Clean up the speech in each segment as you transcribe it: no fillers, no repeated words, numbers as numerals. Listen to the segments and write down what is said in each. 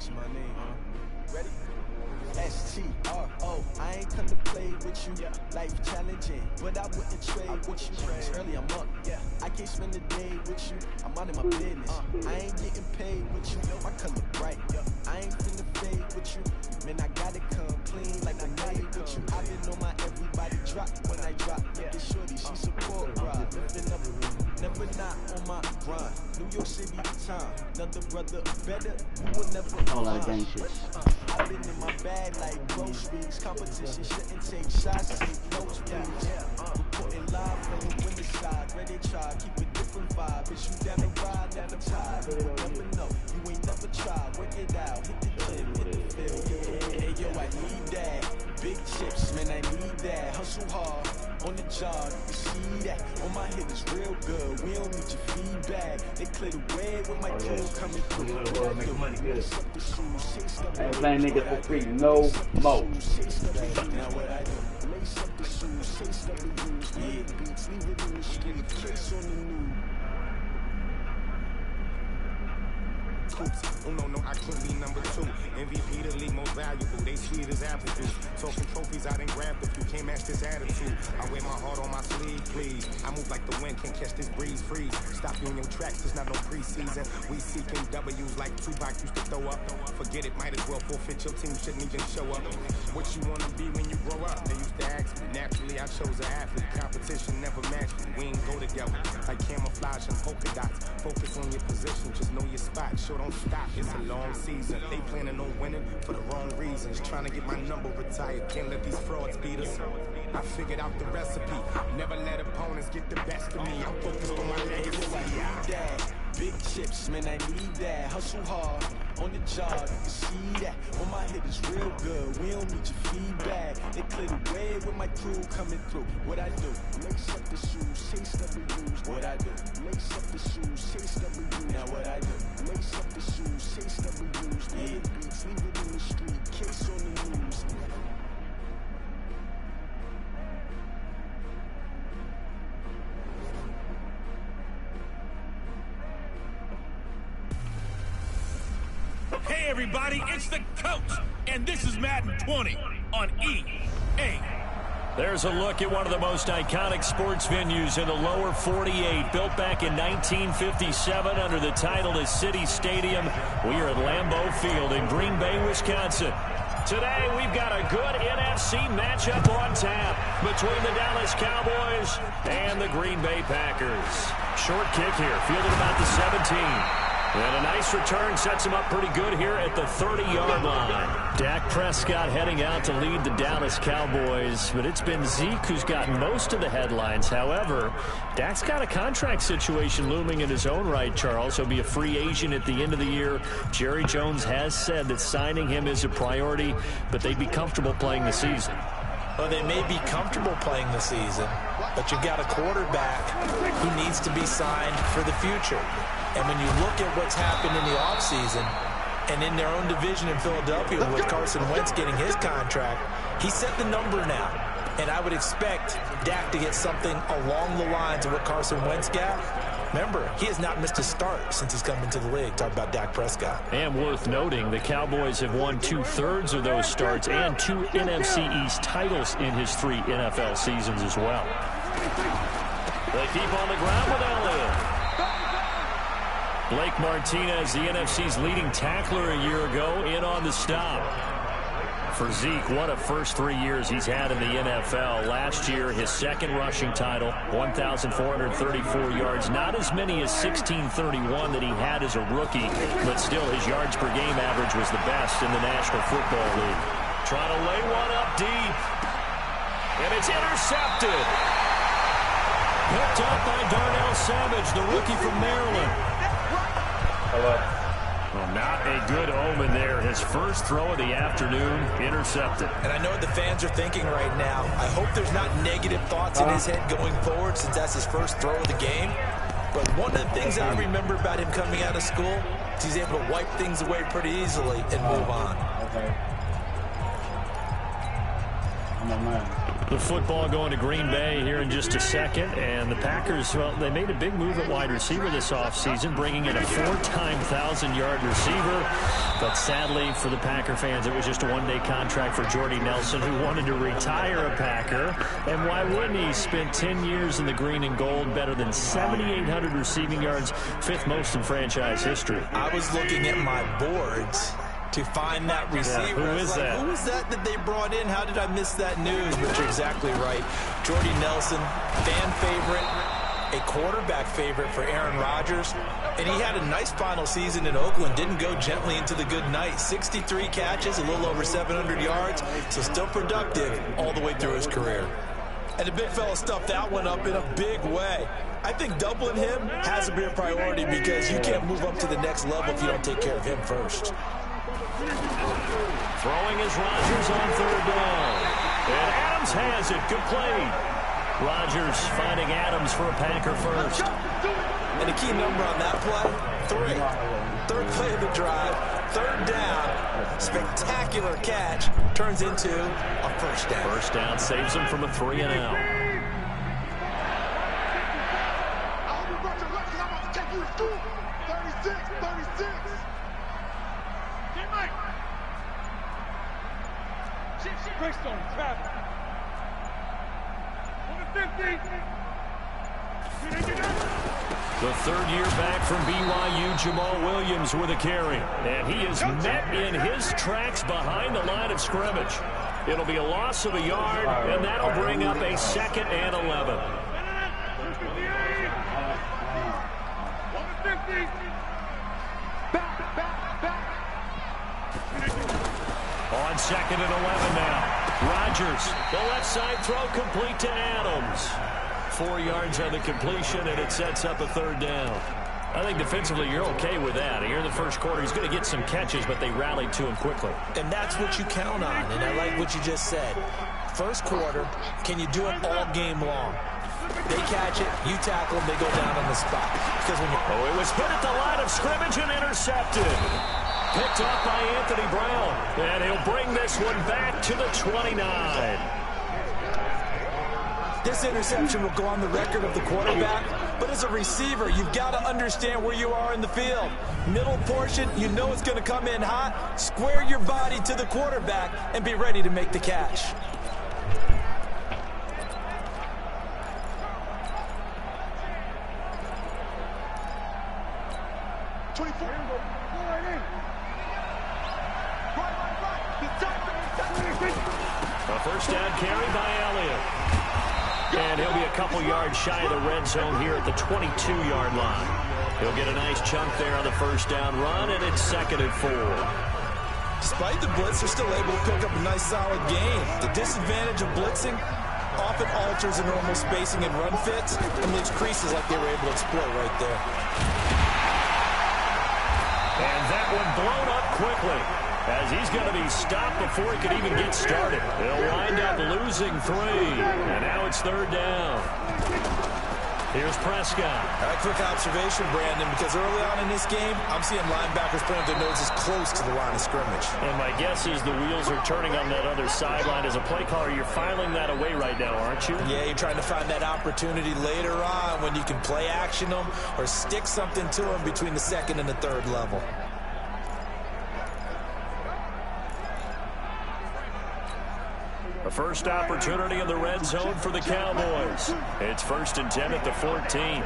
mention my name, huh? Ready? S-T-R-O. I ain't come to play with you. Life challenging, but I wouldn't trade with you. It's early, I'm up. I can't spend a day with you. I'm out of my business. I ain't getting paid with you. My color bright. I ain't finna fade with you. Man, I gotta come clean like I made with you. I been on my everybody drop when I drop. Look at shorty, she support Rob. Lifting up, never not on my grind. New York City time. Another brother better. You will never find. I've been in my bag like groceries. Competition shouldn't take shots. Take notes, please. Reporting live from the winter side. Ready to try, keep a different vibe. Bitch, you down the ride, never tired. You will never know. You ain't never tried. Work it out. Hit the gym, hit the field. Hey, yo, I need that. Big chips, man, I need that. Hustle hard on the job. You can see that. On my hit is real good. We don't need your feedback. They clear the way with my crew coming through. Make money good. I ain't playing niggas for free no more. Now what I do? Lace up the shoes, taste up the rules, big beats, leave it in the street, case on the news. Oh no, I could be number 2. MVP, the league most valuable. They sweet as apple juice. Talking trophies, I didn't grab the few. Can't match this attitude. I wear my heart on my sleeve, please. I move like the wind, can't catch this breeze. Freeze. Stop you in your tracks, there's not no preseason. We seeking W's like Tupac used to throw up. Forget it, might as well forfeit. Your team shouldn't even show up. What you wanna be when you grow up? They used to ask me. Naturally, I chose an athlete. Competition never matched me. We ain't go together. Like camouflage and polka dots. Focus on your position, just know your spot. Sure, don't stop, it's a long season. They planning on winning for the wrong reasons. Trying to get my number retired, can't let these frauds beat us. I figured out the recipe, never let opponents get the best of me. I'm focused on my legacy. I need that. Big chips, man, I need that. Hustle hard on the job, you can see that. On my hit is real good, we don't need your feedback. They clear the way with my crew coming through. What I do? Lace up the shoes, chase W's. What I do? Lace up the shoes, chase W's. Now what I do? Lace up the shoes, chase W's. Big beats, leave it in the street, case on the news. Hey everybody, it's the coach, and this is Madden 20 on EA. There's a look at one of the most iconic sports venues in the lower 48, built back in 1957 under the title of City Stadium. We are at Lambeau Field in Green Bay, Wisconsin. Today, we've got a good NFC matchup on tap between the Dallas Cowboys and the Green Bay Packers. Short kick here, fielded about the 17. And a nice return sets him up pretty good here at the 30-yard line. Dak Prescott heading out to lead the Dallas Cowboys, but it's been Zeke who's gotten most of the headlines. However, Dak's got a contract situation looming in his own right, Charles. He'll be a free agent at the end of the year. Jerry Jones has said that signing him is a priority, but they'd be comfortable playing the season. Well, they may be comfortable playing the season, but you've got a quarterback who needs to be signed for the future. And when you look at what's happened in the offseason and in their own division in Philadelphia with Carson Wentz getting his contract, he set the number now. And I would expect Dak to get something along the lines of what Carson Wentz got. Remember, he has not missed a start since he's come into the league. Talk about Dak Prescott. And worth noting, the Cowboys have won 2/3 of those starts and 2 NFC East titles in his 3 NFL seasons as well. They keep on the ground with Elliott. Blake Martinez, the NFC's leading tackler a year ago, in on the stop. For Zeke, what a first 3 years he's had in the NFL. Last year, his second rushing title, 1,434 yards. Not as many as 1,631 that he had as a rookie, but still his yards per game average was the best in the National Football League. Trying to lay one up deep. And it's intercepted. Picked up by Darnell Savage, the rookie from Maryland. Well, not a good omen there. His first throw of the afternoon, intercepted. And I know what the fans are thinking right now. I hope there's not negative thoughts in his head going forward since that's his first throw of the game. But one of the things I remember about him coming out of school is he's able to wipe things away pretty easily and move on. Okay. I'm a man. The football going to Green Bay here in just a second. And the Packers, well, they made a big move at wide receiver this offseason, bringing in a 4-time 1,000-yard receiver. But sadly for the Packer fans, it was just a one-day contract for Jordy Nelson, who wanted to retire a Packer. And why wouldn't he? Spent 10 years in the green and gold, better than 7,800 receiving yards, 5th most in franchise history. I was looking at my boards to find that receiver. Yeah, who is that? Who is that they brought in? How did I miss that news? But you're exactly right. Jordy Nelson, fan favorite, a quarterback favorite for Aaron Rodgers. And he had a nice final season in Oakland. Didn't go gently into the good night. 63 catches, a little over 700 yards. So still productive all the way through his career. And the big fella stuffed that one up in a big way. I think doubling him has to be a priority because you can't move up to the next level if you don't take care of him first. Throwing is Rodgers on 3rd down. And Adams has it. Good play. Rodgers finding Adams for a Packer first. And the key number on that play, 3. 3rd play of the drive, 3rd down, spectacular catch, turns into a first down. First down saves him from a 3-and-out. The 3rd year back from BYU, Jamal Williams with a carry. And he is met in his tracks behind the line of scrimmage. It'll be a loss of a yard, and that'll bring up a 2nd and 11. On 2nd and 11 now. Rodgers, the left side throw complete to Adams. 4 yards on the completion, and it sets up a 3rd down. I think defensively you're okay with that. Here in the first quarter, he's going to get some catches, but they rallied to him quickly. And that's what you count on, and I like what you just said. First quarter, can you do it all game long? They catch it, you tackle them, they go down on the spot. Because when it was hit at the line of scrimmage and intercepted. Picked off by Anthony Brown, and he'll bring this one back to the 29. This interception will go on the record of the quarterback, but as a receiver, you've got to understand where you are in the field. Middle portion, you know it's going to come in hot. Square your body to the quarterback and be ready to make the catch. A first down carry by Elliott. And he'll be a couple yards shy of the red zone here at the 22-yard line. He'll get a nice chunk there on the first down run, and it's 2nd and 4. Despite the blitz, they're still able to pick up a nice solid gain. The disadvantage of blitzing often alters the normal spacing and run fits and leaves creases like they were able to exploit right there. And that one blown up quickly, as he's going to be stopped before he could even get started. They'll wind up losing 3, and now it's 3rd down. Here's Prescott. Quick observation, Brandon, because early on in this game, I'm seeing linebackers putting their noses close to the line of scrimmage. And my guess is the wheels are turning on that other sideline. As a play caller, you're filing that away right now, aren't you? Yeah, you're trying to find that opportunity later on when you can play action them or stick something to them between the 2nd and the 3rd level. A first opportunity in the red zone for the Cowboys. It's 1st and 10 at the 14.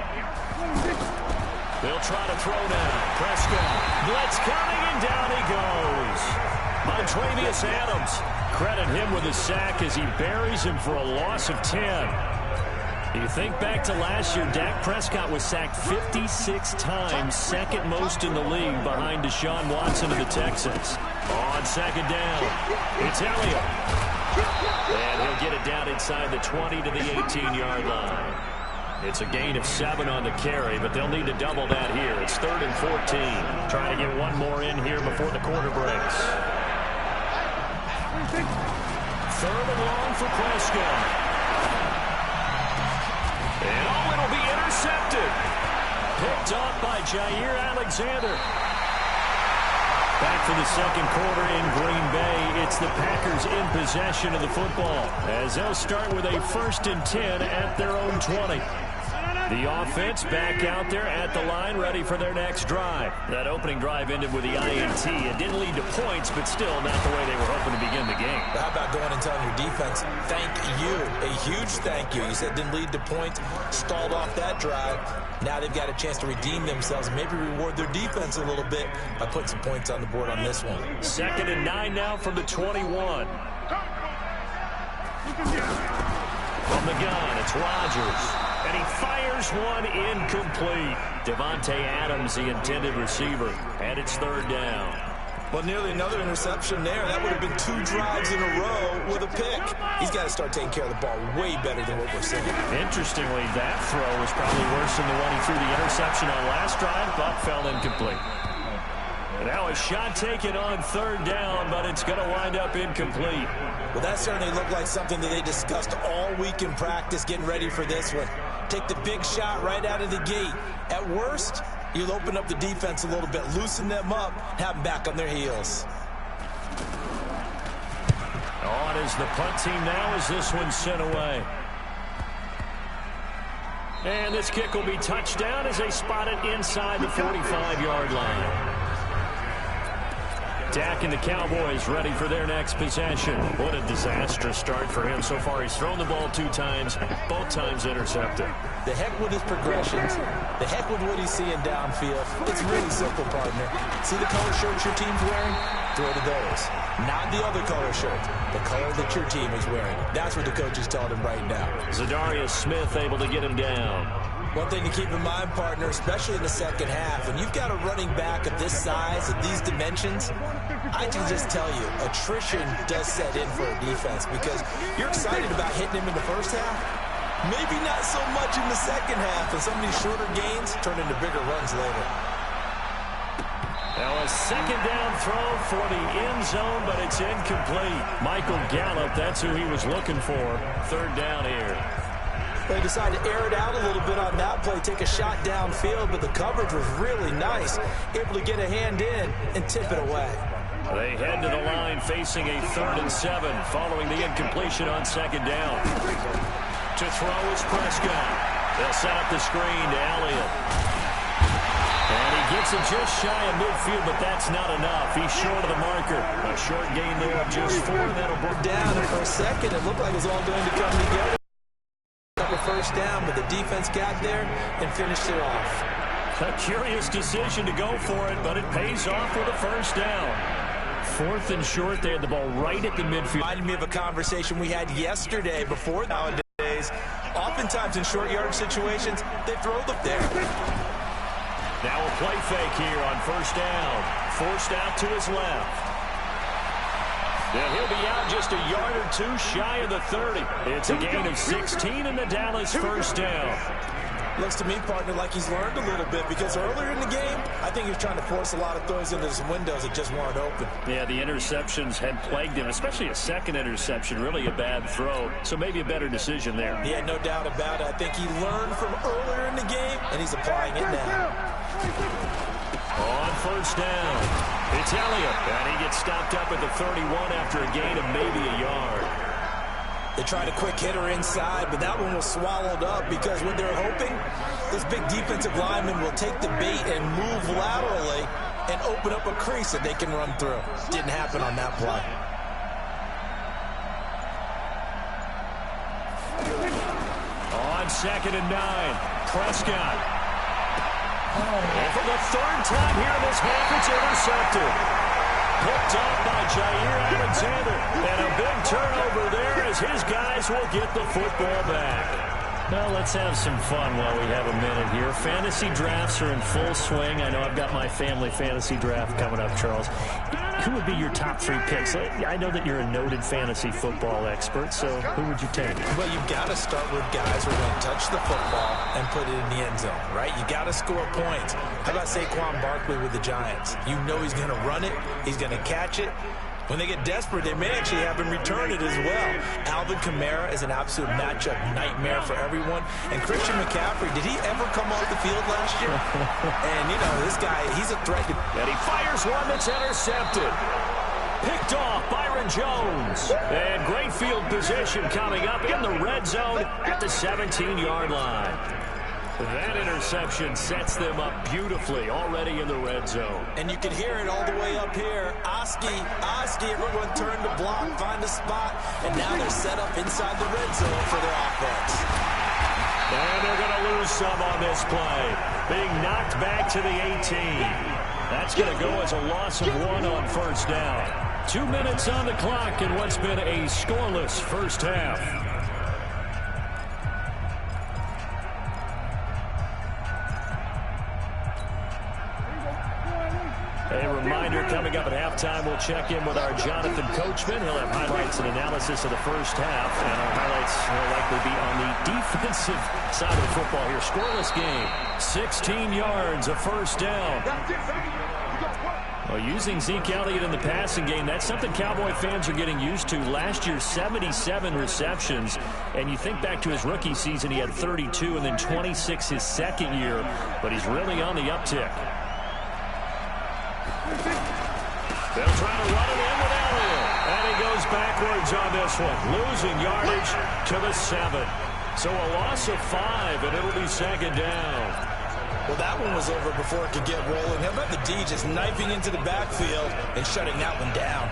They'll try to throw now. Prescott. Blitz coming, and down he goes. Tre'Veion Adams. Credit him with a sack as he buries him for a loss of 10. You think back to last year, Dak Prescott was sacked 56 times, 2nd most in the league behind Deshaun Watson of the Texans. On 2nd down, it's Elliott. And he'll get it down inside the 20 to the 18-yard line. It's a gain of 7 on the carry, but they'll need to double that here. It's 3rd and 14. Trying to get one more in here before the quarter breaks. 3rd and long for Prescott. And it'll be intercepted. Picked off by Jair Alexander. Back for the second quarter in Green Bay. It's the Packers in possession of the football as they'll start with a 1st and 10 at their own 20. The offense back out there at the line, ready for their next drive. That opening drive ended with the INT. It didn't lead to points, but still not the way they were hoping to begin the game. How about going and telling your defense, thank you, a huge thank you. You said didn't lead to points, stalled off that drive. Now they've got a chance to redeem themselves and maybe reward their defense a little bit by putting some points on the board on this one. 2nd and 9 now from the 21. From the gun, it's Rodgers. And he fires one incomplete. Devontae Adams, the intended receiver. And it's 3rd down. Well, nearly another interception there. That would have been 2 drives in a row with a pick. He's got to start taking care of the ball way better than what we're seeing. Interestingly, that throw was probably worse than the one he threw the interception on last drive, but fell incomplete. Now a shot taken on 3rd down, but it's going to wind up incomplete. Well, that certainly looked like something that they discussed all week in practice, getting ready for this one. Take the big shot right out of the gate. At worst, you'll open up the defense a little bit, loosen them up, have them back on their heels. On is the punt team now as this one's sent away. And this kick will be touchdown as they spot it inside the 45-yard line. Dak and the Cowboys ready for their next possession. What a disastrous start for him so far. He's thrown the ball 2 times, both times intercepted. The heck with his progressions. The heck with what he's seeing downfield. It's really simple, partner. See the color shirts your team's wearing? Throw to those. Not the other color shirt. The color that your team is wearing. That's what the coach is telling him right now. Zadarius Smith able to get him down. One thing to keep in mind, partner, especially in the second half, when you've got a running back of this size, of these dimensions, I can just tell you, attrition does set in for a defense because you're excited about hitting him in the first half. Maybe not so much in the second half, and some of these shorter gains turn into bigger runs later. Now a 2nd down throw for the end zone, but it's incomplete. Michael Gallup, that's who he was looking for. 3rd down here. They decided to air it out a little bit on that play, take a shot downfield, but the coverage was really nice. Able to get a hand in and tip it away. They head to the line facing a 3rd and 7 following the incompletion on 2nd down. To throw is Prescott. They'll set up the screen to Elliott. And he gets it just shy of midfield, but that's not enough. He's short of the marker. A short gain there of just 4. That'll bring down. And for a second, it looked like it was all going to come together. A 1st down, but the defense got there and finished it off. A curious decision to go for it, but it pays off with a 1st down. 4th and short. They had the ball right at the midfield. Reminded me of a conversation we had yesterday before nowadays. Oftentimes in short yard situations, they throw them there. Now a play fake here on 1st down. Forced out to his left. Now he'll be out just a yard or 2 shy of the 30. It's a gain of 16 in the Dallas 1st down. Looks to me, partner, like he's learned a little bit because earlier in the game, I think he was trying to force a lot of throws into some windows that just weren't open. Yeah, the interceptions had plagued him, especially a 2nd interception, really a bad throw. So maybe a better decision there. Yeah, no doubt about it. I think he learned from earlier in the game, and he's applying it now. On 1st down, it's Elliott, and he gets stopped up at the 31 after a gain of maybe a yard. They tried a quick hitter inside, but that one was swallowed up because what they're hoping, this big defensive lineman will take the bait and move laterally and open up a crease that they can run through. Didn't happen on that play. On 2nd and 9, Prescott. And for the 3rd time here in this half, it's intercepted. Picked up by Jair Alexander. And a big turnover there as his guys will get the football back. Well, let's have some fun while we have a minute here. Fantasy drafts are in full swing. I know I've got my family fantasy draft coming up, Charles. Who would be your top 3 picks? I know that you're a noted fantasy football expert, so who would you take? Well, you've got to start with guys who are going to touch the football and put it in the end zone, right? You got to score points. How about Saquon Barkley with the Giants? You know he's going to run it. He's going to catch it. When they get desperate, they may actually have him return it as well. Alvin Kamara is an absolute matchup nightmare for everyone. And Christian McCaffrey, did he ever come off the field last year? And, you know, this guy, he's a threat. And he fires one that's intercepted. Picked off Byron Jones. And great field position coming up in the red zone at the 17-yard line. That interception sets them up beautifully already in the red zone. And you can hear it all the way up here. Oski, everyone turned to block, find a spot, and now they're set up inside the red zone for their offense. And they're going to lose some on this play. Being knocked back to the 18. That's going to go as a loss of 1 on first down. 2 minutes on the clock in what's been a scoreless first half. A reminder, coming up at halftime, we'll check in with our Jonathan Coachman. He'll have highlights and analysis of the first half, and our highlights will likely be on the defensive side of the football here. Scoreless game, 16 yards, a first down. Well, using Zeke Elliott in the passing game, that's something Cowboy fans are getting used to. Last year, 77 receptions, and you think back to his rookie season, he had 32 and then 26 his second year, but he's really on the uptick. They'll try to run it in with Elliott. And he goes backwards on this one. Losing yardage to the 7. So a loss of 5, and it'll be second down. Well, that one was over before it could get rolling. How about the D just knifing into the backfield and shutting that one down?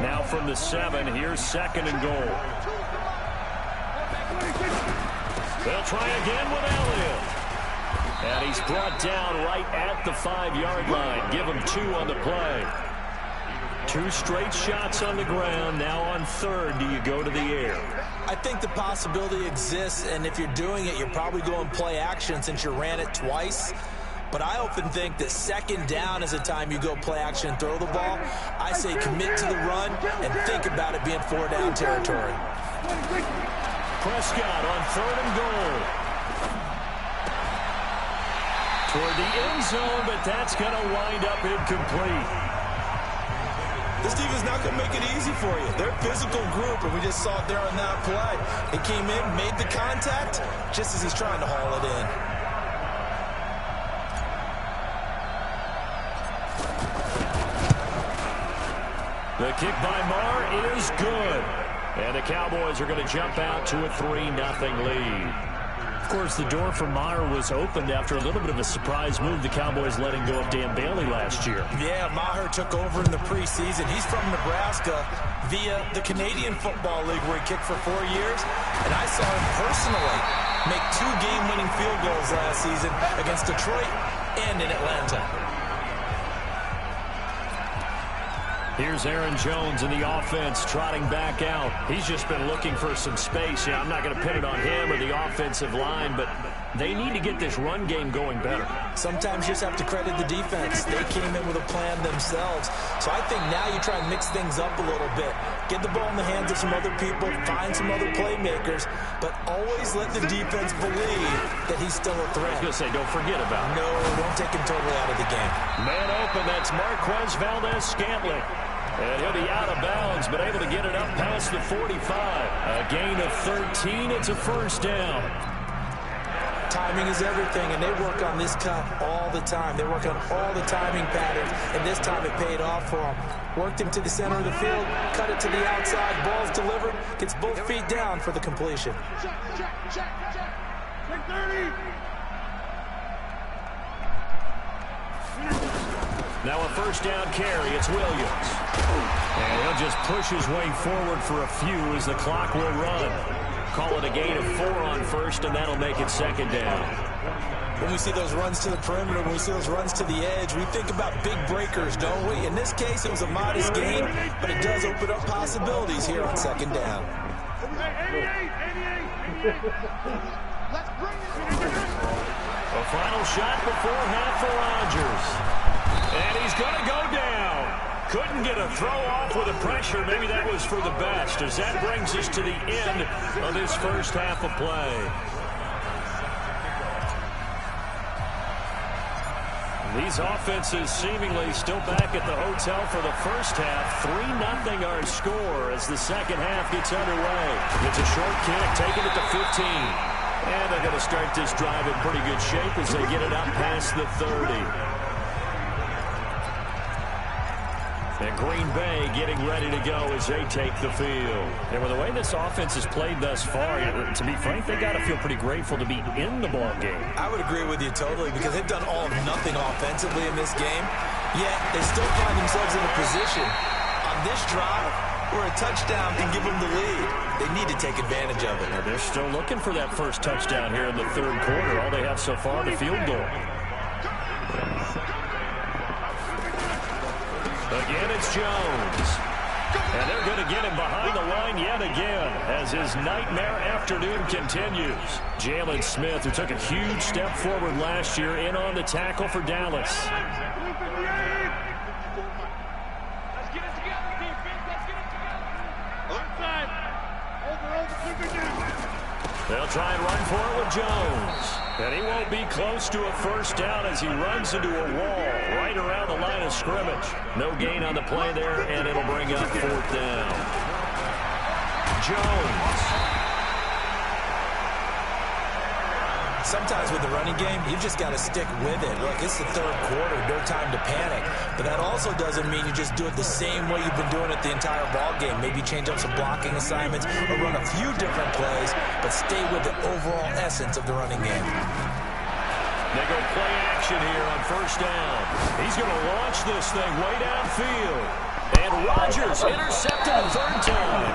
Now from the 7, here's second and goal. They'll try again with Elliott. And he's brought down right at the 5-yard line. Give him 2 on the play. 2 straight shots on the ground. Now on third, do you go to the air? I think the possibility exists, and if you're doing it, you're probably going play action since you ran it twice. But I often think that second down is a time you go play action and throw the ball. I say commit to the run and think about it being 4-down territory. Prescott on third and goal. Toward the end zone, but that's going to wind up incomplete. This defense not going to make it easy for you. They're a physical group, and we just saw it there on that play. He came in, made the contact, just as he's trying to haul it in. The kick by Marr is good. And the Cowboys are going to jump out to a 3-0 lead. Of course, the door for Maher was opened after a little bit of a surprise move. The Cowboys letting go of Dan Bailey last year. Yeah, Maher took over in the preseason. He's from Nebraska via the Canadian Football League where he kicked for 4 years. And I saw him personally make 2 game-winning field goals last season against Detroit and in Atlanta. Here's Aaron Jones in the offense trotting back out. He's just been looking for some space. Yeah, I'm not going to pin it on him or the offensive line, but they need to get this run game going better. Sometimes you just have to credit the defense. They came in with a plan themselves. So I think now you try and mix things up a little bit. Get the ball in the hands of some other people, find some other playmakers, but always let the defense believe that he's still a threat. I was going to say, don't forget about it. No, don't take him totally out of the game. Man open, that's Marquez Valdez-Scantling. And he'll be out of bounds, but able to get it up past the 45. A gain of 13, it's a first down. Timing is everything, and they work on this cut all the time. They work on all the timing patterns, and this time it paid off for them. Worked him to the center of the field, cut it to the outside, ball's delivered, gets both feet down for the completion. Check 30. Now a first down carry, it's Williams. And he'll just push his way forward for a few as the clock will run. Call it a gain of 4 on first, and that'll make it second down. When we see those runs to the perimeter, when we see those runs to the edge, we think about big breakers, don't we? In this case, it was a modest gain, but it does open up possibilities here on second down. 88. Let's bring it. A final shot before half for Rodgers. And he's going to go down. Couldn't get a throw off with the pressure. Maybe that was for the best, as that brings us to the end of this first half of play. These offenses seemingly still back at the hotel for the first half. 3-0 our score as the second half gets underway. It's a short kick, taking it to 15. And they're going to start this drive in pretty good shape as they get it up past the 30. And Green Bay getting ready to go as they take the field. And with the way this offense has played thus far, to be frank, they got to feel pretty grateful to be in the ball game. I would agree with you totally because they've done all of nothing offensively in this game, yet they still find themselves in a position on this drive where a touchdown can give them the lead. They need to take advantage of it. Well, they're still looking for that first touchdown here in the third quarter. All they have so far, the field goal. Again, it's Jones. And they're going to get him behind the line yet again as his nightmare afternoon continues. Jalen Smith, who took a huge step forward last year, in on the tackle for Dallas. Let's get it together, defense. Let's get it together. Outside. Over. They'll try and run for it with Jones. And he won't be close to a first down as he runs into a wall right around the line of scrimmage. No gain on the play there, and it'll bring up fourth down. Jones. Sometimes with the running game, you've just got to stick with it. Look, it's the third quarter, no time to panic. But that also doesn't mean you just do it the same way you've been doing it the entire ball game. Maybe change up some blocking assignments or run a few different plays, but stay with the overall essence of the running game. They go play action here on first down. He's going to launch this thing way downfield. And Rodgers intercepted a third time.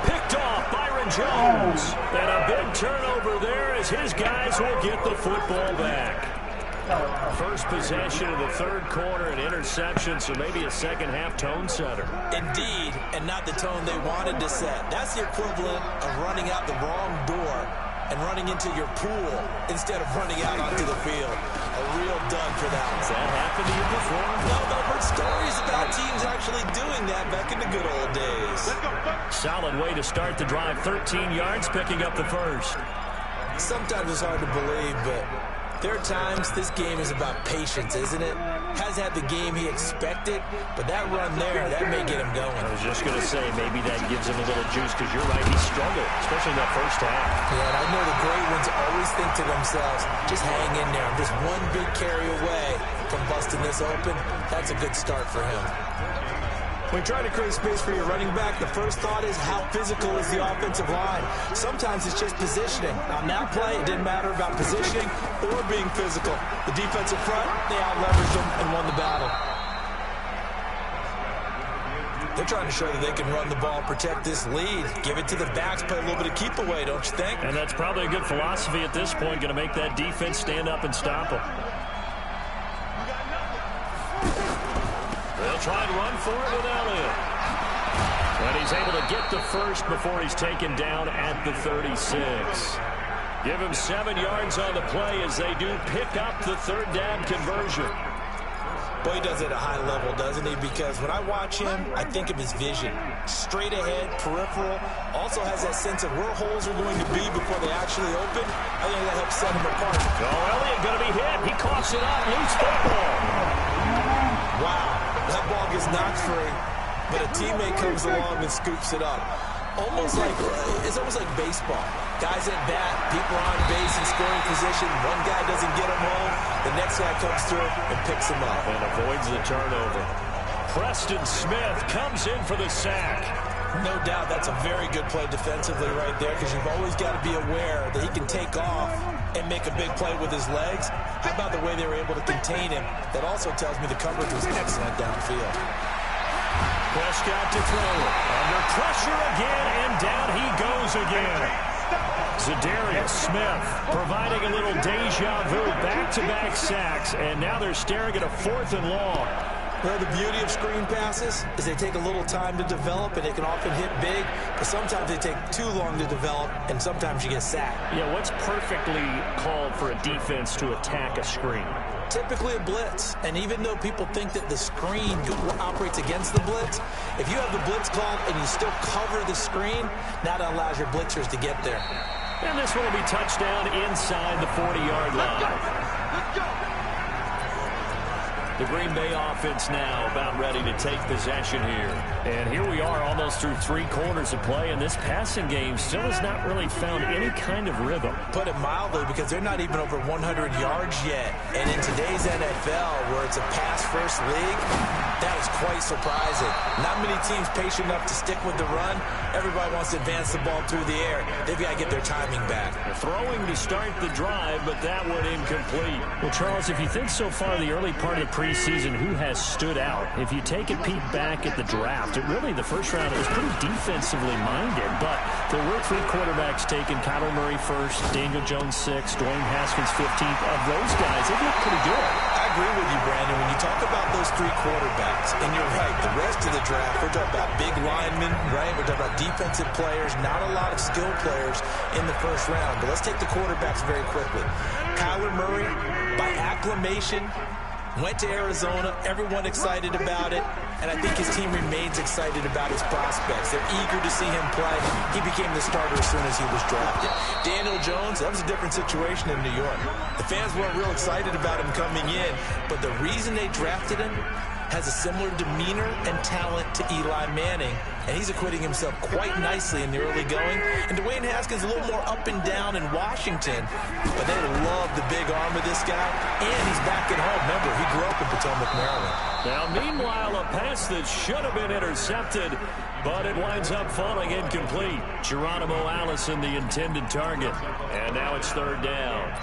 Picked off Byron Jones. And a big turnover there as his guys will get the football back. First possession of the third quarter, an interception, so maybe a second-half tone setter. Indeed, and not the tone they wanted to set. That's the equivalent of running out the wrong door and running into your pool instead of running out onto the field. A real dud for that one. Has that happened to you before? No, I've heard stories about teams actually doing that back in the good old days. Solid way to start the drive. 13 yards, picking up the first. Sometimes it's hard to believe, but there are times this game is about patience, isn't it? Has had the game he expected, but that run there, that may get him going. I was just going to say, maybe that gives him a little juice, because you're right, he struggled, especially in that first half. Yeah, and I know the great ones always think to themselves, just hang in there. I'm just one big carry away from busting this open. That's a good start for him. When trying to create space for your running back, the first thought is how physical is the offensive line. Sometimes it's just positioning. On that play, it didn't matter about positioning or being physical. The defensive front, they out-leveraged them and won the battle. They're trying to show that they can run the ball, protect this lead, give it to the backs, play a little bit of keep away, don't you think? And that's probably a good philosophy at this point, going to make that defense stand up and stop them. They'll try and run for it with Elliott. And he's able to get the first before he's taken down at the 36. Give him 7 yards on the play as they do pick up the third down conversion. Boy, he does it at a high level, doesn't he? Because when I watch him, I think of his vision. Straight ahead, peripheral. Also has that sense of where holes are going to be before they actually open. I think that helps set him apart. Oh, Elliott going to be hit. He coughs it up. Loose football. Wow. That ball gets knocked free, but a teammate comes along and scoops it up. It's almost like baseball. Guys at bat, people are on base in scoring position. One guy doesn't get him home. The next guy comes through and picks him up. And avoids the turnover. Preston Smith comes in for the sack. No doubt that's a very good play defensively right there, because you've always got to be aware that he can take off and make a big play with his legs. How about the way they were able to contain him? That also tells me the coverage was excellent downfield. Prescott to throw it. Under pressure again, and down he goes again. Za'Darius Smith providing a little deja vu, back-to-back sacks, and now they're staring at a 4th and long. Well, the beauty of screen passes is they take a little time to develop, and they can often hit big, but sometimes they take too long to develop, and sometimes you get sacked. Yeah, what's perfectly called for a defense to attack a screen? Typically a blitz, and even though people think that the screen operates against the blitz, if you have the blitz called and you still cover the screen, that allows your blitzers to get there. And this one will be touchdown inside the 40-yard line. Let's go. The Green Bay offense now about ready to take possession here. And here we are almost through 3 quarters of play, and this passing game still has not really found any kind of rhythm. Put it mildly, because they're not even over 100 yards yet. And in today's NFL, where it's a pass-first league, that is quite surprising. Not many teams patient enough to stick with the run. Everybody wants to advance the ball through the air. They've got to get their timing back. Throwing to start the drive, but that one incomplete. Well, Charles, if you think so far the early part of the preseason, who has stood out? If you take a peek back at the draft, the first round, it was pretty defensively minded, but there were 3 quarterbacks taken. Kyler Murray first, Daniel Jones 6th, Dwayne Haskins 15th. Of those guys, they look pretty good. I agree with you, Brandon. When you talk about those 3 quarterbacks, and you're right, the rest of the draft, we're talking about big linemen, right? We're talking about defensive players, not a lot of skill players in the first round. But let's take the quarterbacks very quickly. Kyler Murray, by acclamation, went to Arizona. Everyone excited about it. And I think his team remains excited about his prospects. They're eager to see him play. He became the starter as soon as he was drafted. Daniel Jones, that was a different situation in New York. The fans weren't real excited about him coming in, but the reason they drafted him has a similar demeanor and talent to Eli Manning, and he's acquitting himself quite nicely in the early going. And Dwayne Haskins a little more up and down in Washington, but they love the big arm of this guy, and he's back at home. Remember, he grew up in Potomac, Maryland. Now, meanwhile, a pass that should have been intercepted, but it winds up falling incomplete. Geronimo Allison, the intended target, and now it's 3rd down.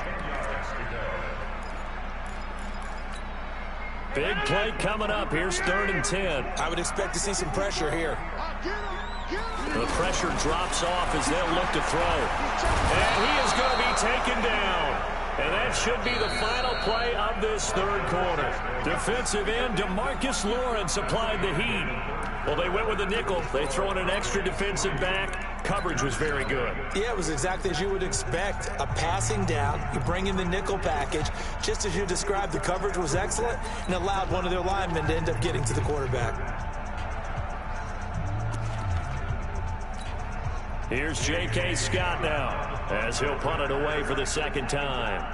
Big play coming up. Here's 3rd and 10. I would expect to see some pressure here. The pressure drops off as they'll look to throw. And he is going to be taken down. And that should be the final play of this 3rd quarter. Defensive end DeMarcus Lawrence applied the heat. Well, they went with the nickel. They throw in an extra defensive back. Coverage was very good. Yeah, it was exactly as you would expect. A passing down. You bring in the nickel package. Just as you described, the coverage was excellent and allowed one of their linemen to end up getting to the quarterback. Here's J.K. Scott now as he'll punt it away for the 2nd time.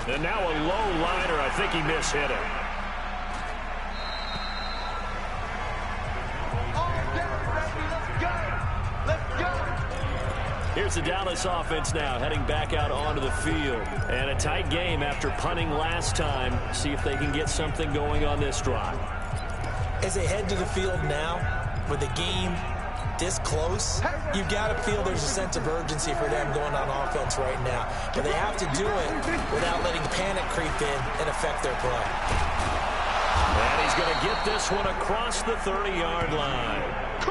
And now a low liner. I think he mishit it. Here's the Dallas offense now heading back out onto the field. And a tight game after punting last time. See if they can get something going on this drive. As they head to the field now, with the game this close, you've got to feel there's a sense of urgency for them going on offense right now. But they have to do it without letting panic creep in and affect their play. And he's going to get this one across the 30-yard line.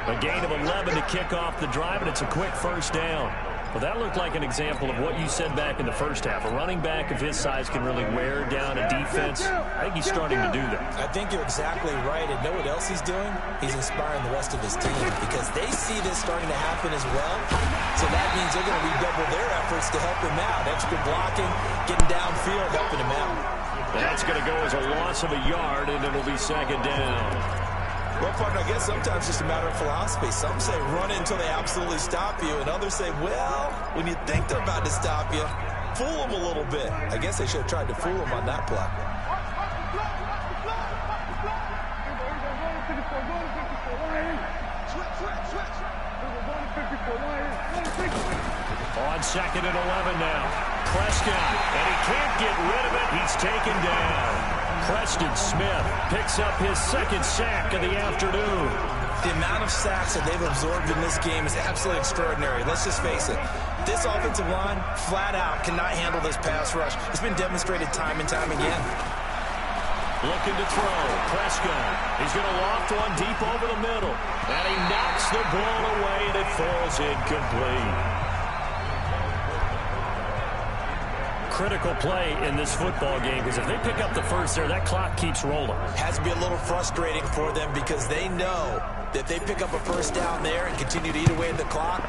A gain of 11 to kick off the drive, and it's a quick 1st down. Well, that looked like an example of what you said back in the first half. A running back of his size can really wear down a defense. I think he's starting to do that. I think you're exactly right. And know what else he's doing? He's inspiring the rest of his team because they see this starting to happen as well. So that means they're going to redouble their efforts to help him out. Extra blocking, getting downfield, helping him out. That's going to go as a loss of a yard, and it'll be 2nd down. Well, partner, I guess sometimes it's just a matter of philosophy. Some say run until they absolutely stop you, and others say, well, when you think they're about to stop you, fool them a little bit. I guess they should have tried to fool them on that play. On 2nd and 11 now. Prescott, and he can't get rid of it. He's taken down. Preston Smith picks up his 2nd sack of the afternoon. The amount of sacks that they've absorbed in this game is absolutely extraordinary. Let's just face it. This offensive line, flat out, cannot handle this pass rush. It's been demonstrated time and time again. Looking to throw. Prescott. He's going to loft one deep over the middle. And he knocks the ball away, and it falls incomplete. Critical play in this football game, because if they pick up the first there, that clock keeps rolling. Has to be a little frustrating for them because they know that if they pick up a 1st down there and continue to eat away at the clock,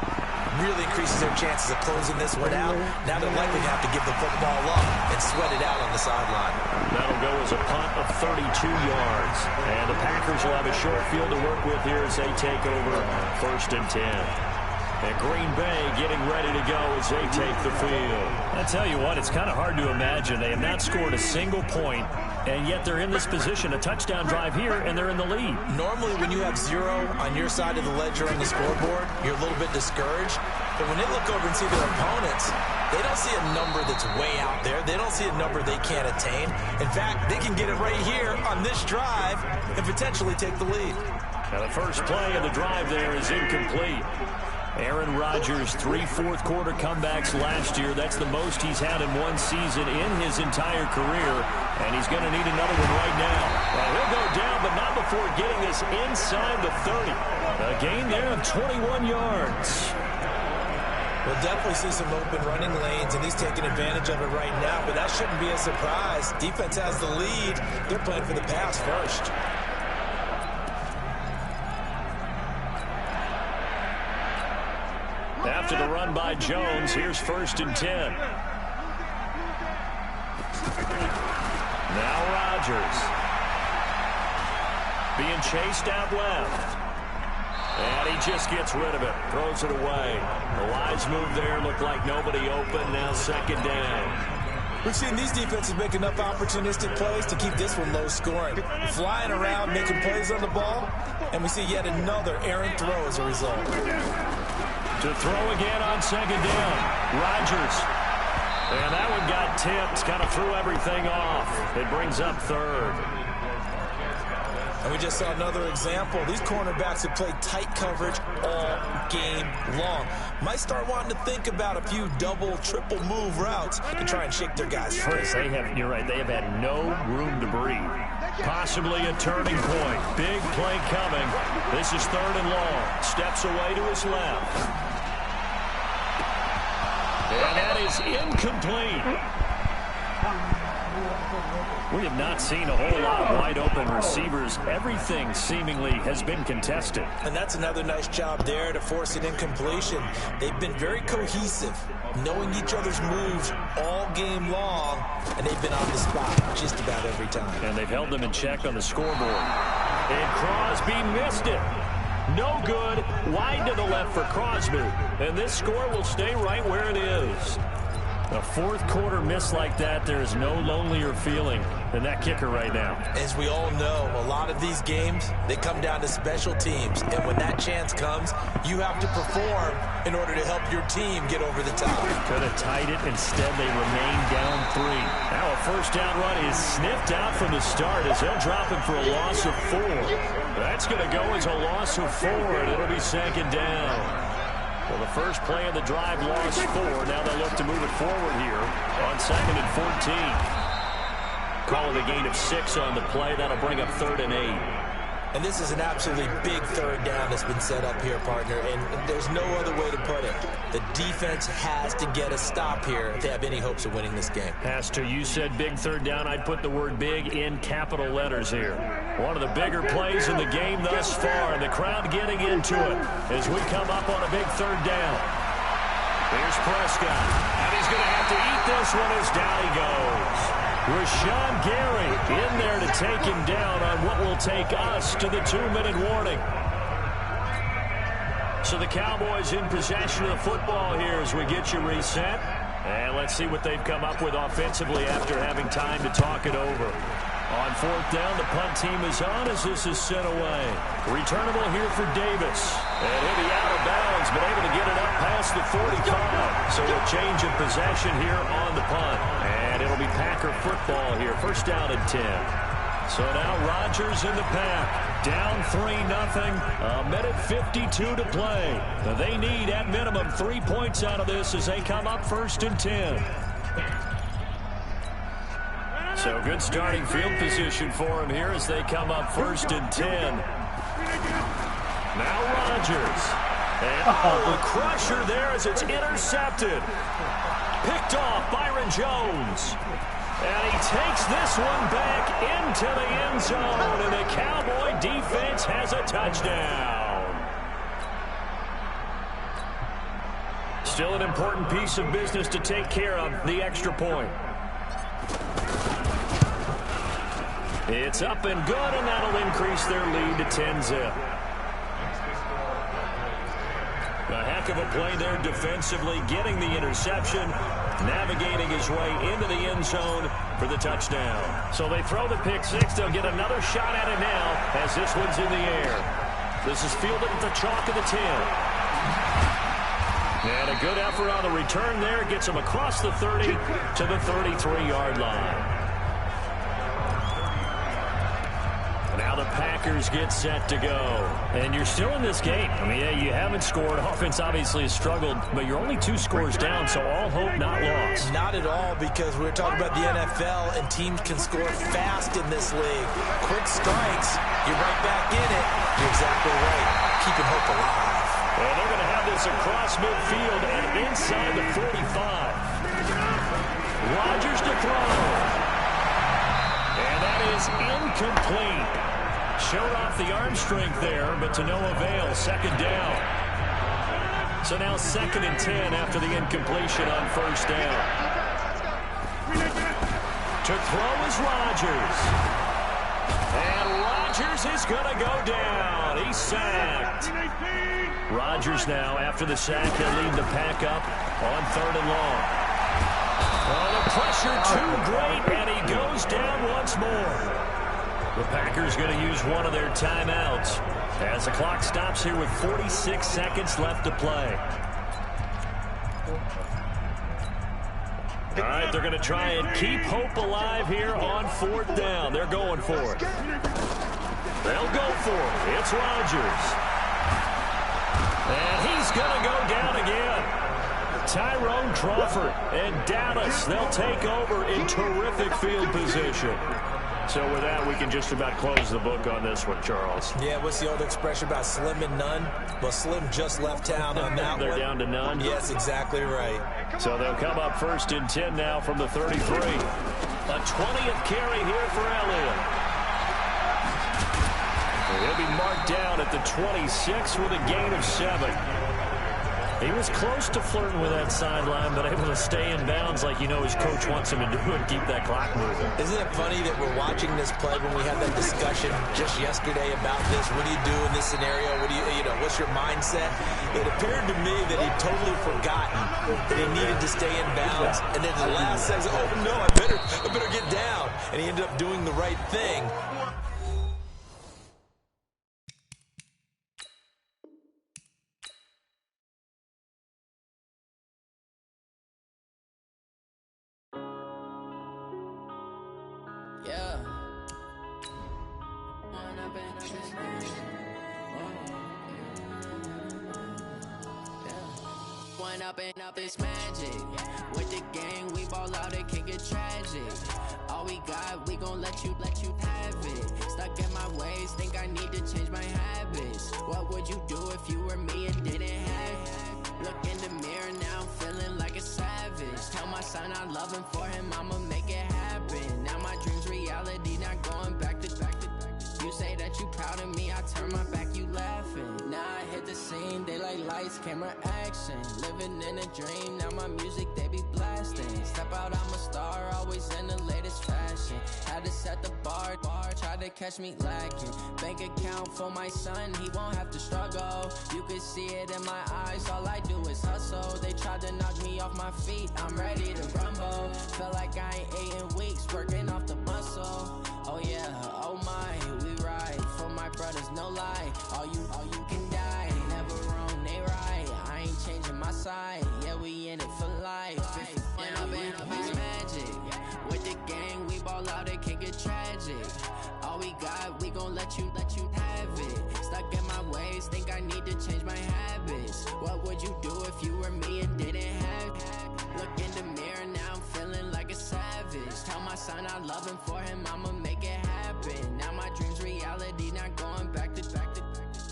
really increases their chances of closing this one out. Now they're likely to have to give the football up and sweat it out on the sideline. That'll go as a punt of 32 yards. And the Packers will have a short field to work with here as they take over 1st and 10. And Green Bay getting ready to go as they take the field. I tell you what, it's kind of hard to imagine. They have not scored a single point, and yet they're in this position, a touchdown drive here, and they're in the lead. Normally, when you have 0 on your side of the ledger on the scoreboard, you're a little bit discouraged. But when they look over and see their opponents, they don't see a number that's way out there. They don't see a number they can't attain. In fact, they can get it right here on this drive and potentially take the lead. Now, the first play of the drive there is incomplete. Aaron Rodgers, 3 fourth-quarter comebacks last year. That's the most he's had in one season in his entire career, and he's going to need another one right now. Well, he'll go down, but not before getting this inside the 30. A gain there of 21 yards. We'll definitely see some open running lanes, and he's taking advantage of it right now, but that shouldn't be a surprise. Defense has the lead. They're playing for the pass first. After the run by Jones, here's 1st and 10. Now Rodgers. Being chased out left. And he just gets rid of it. Throws it away. The wise move there. Looked like nobody open. Now 2nd down. We've seen these defenses make enough opportunistic plays to keep this one low scoring. Flying around, making plays on the ball. And we see yet another errant throw as a result. To throw again on 2nd down. Rodgers. And that one got tipped. Kind of threw everything off. It brings up 3rd. And we just saw another example. These cornerbacks have played tight coverage all game long. Might start wanting to think about a few double, triple move routes to try and shake their guys free. You're right. They have had no room to breathe. Possibly a turning point. Big play coming. This is 3rd and long. Steps away to his left. And that is incomplete. We have not seen a whole lot of wide-open receivers. Everything seemingly has been contested. And that's another nice job there to force an incompletion. They've been very cohesive, knowing each other's moves all game long, and they've been on the spot just about every time. And they've held them in check on the scoreboard. And Crosby missed it. No good. Wide to the left for Crosby. And this score will stay right where it is. A fourth-quarter miss like that, there is no lonelier feeling than that kicker right now. As we all know, a lot of these games, they come down to special teams. And when that chance comes, you have to perform in order to help your team get over the top. Could have tied it. Instead, they remain down 3. Now a first down run is sniffed out from the start as they'll drop him for a loss of 4. That's going to go as a loss of 4, and it'll be 2nd down. Well, the first play of the drive lost 4. Now they look to move it forward here on 2nd and 14. Calling a gain of 6 on the play. That'll bring up 3rd and 8. And this is an absolutely big 3rd down that's been set up here, partner. And there's no other way to put it. The defense has to get a stop here if they have any hopes of winning this game. Pastor, you said big 3rd down. I'd put the word big in capital letters here. One of the bigger plays in the game thus far. And the crowd getting into it as we come up on a big 3rd down. Here's Prescott. And he's going to have to eat this one as down he goes. Rashawn Gary in there to take him down on what will take us to the 2-minute warning. So the Cowboys in possession of the football here as we get you reset. And let's see what they've come up with offensively after having time to talk it over. On 4th down, the punt team is on as this is sent away. Returnable here for Davis. And he'll be out of bounds, but able to get it up past the 45. So a change of possession here on the punt. And it'll be Packer football here. First down and 10. So now Rodgers in the pack. Down 3-0. A minute 52 to play. They need at minimum 3 points out of this as they come up 1st and 10. So good starting field position for him here as they come up 1st and 10. Now Rodgers. And a crusher there as it's intercepted. Picked off Byron Jones. And he takes this one back into the end zone. And the Cowboy defense has a touchdown. Still an important piece of business to take care of, the extra point. It's up and good, and that'll increase their lead to 10-zip. A heck of a play there defensively, getting the interception, navigating his way into the end zone for the touchdown. So they throw the pick six. They'll get another shot at it now as this one's in the air. This is fielded at the chalk of the 10. And a good effort on the return there. Gets him across the 30 to the 33-yard line. Now the Packers get set to go. And you're still in this game. I mean, yeah, you haven't scored. Offense obviously has struggled, but you're only 2 scores down, so all hope not lost. Not at all, because we're talking about the NFL, and teams can score fast in this league. Quick strikes, you're right back in it. You're exactly right. Keeping hope alive. And they're going to have this across midfield and inside the 45. Rodgers to throw. And that is incomplete. Showed off the arm strength there, but to no avail. Second down. So now 2nd and 10 after the incompletion on first down. To throw is Rodgers. And Rodgers is going to go down. He's sacked. Rodgers now, after the sack, he'll lead the pack up on 3rd and long. Oh, the pressure too great, and he goes down once more. The Packers going to use one of their timeouts as the clock stops here with 46 seconds left to play. All right, they're going to try and keep hope alive here on 4th down. They're going for it. They'll go for it. It's Rodgers. And he's going to go down again. Tyrone Crawford and Dallas, they'll take over in terrific field position. So with that, we can just about close the book on this one, Charles. Yeah, what's the old expression about slim and none? Well, Slim just left town on that They're one. down to none? Yes, exactly right. So they'll come up 1st and 10 now from the 33. A 20th carry here for Elliott. He'll be marked down at the 26 with a gain of 7. He was close to flirting with that sideline, but able to stay in bounds like you know his coach wants him to do and keep that clock moving. Isn't it funny that we're watching this play when we had that discussion just yesterday about this? What do you do in this scenario? What do you know, what's your mindset? It appeared to me that he'd totally forgotten that he needed to stay in bounds. And then the last second, oh no, I better get down. And he ended up doing the right thing. Yeah. One up and up is magic. With the gang, we ball out, it can get tragic. All we got, we gon' let you have it. Stuck in my ways, think I need to change my habits. What would you do if you were me and didn't have it? Look in the mirror now, I'm feeling like a savage. Tell my son I love him, for him I'ma make it happen. Now my dream's reality, not going back to. You say that you proud of me, I turn my back, you laughing. Now I hit the scene, they like lights, camera, action. Living in a dream, now my music, they be blasting. Step out, I'm a star, always in the latest fashion. Had to set the bar, try to catch me lacking. Bank account for my son, he won't have to struggle. You can see it in my eyes, all I do is hustle. They tried to knock me off my feet, I'm ready to rumble. Felt like I ain't ate in weeks, working off the muscle. Oh yeah, oh my, we ride for my brothers, no lie. All you can die, never wrong, they right. I ain't changing my side, yeah, we in it for life. It's magic. With the gang, we ball out, it can get tragic. All we got, we gon' let you have it. Stuck in my ways, think I need to change my habits. What would you do if you were me and didn't have it? Look in the mirror, now I'm feeling like a savage. Tell my son I love him, for him I'ma make it happen. Now my dream's reality, not going back to.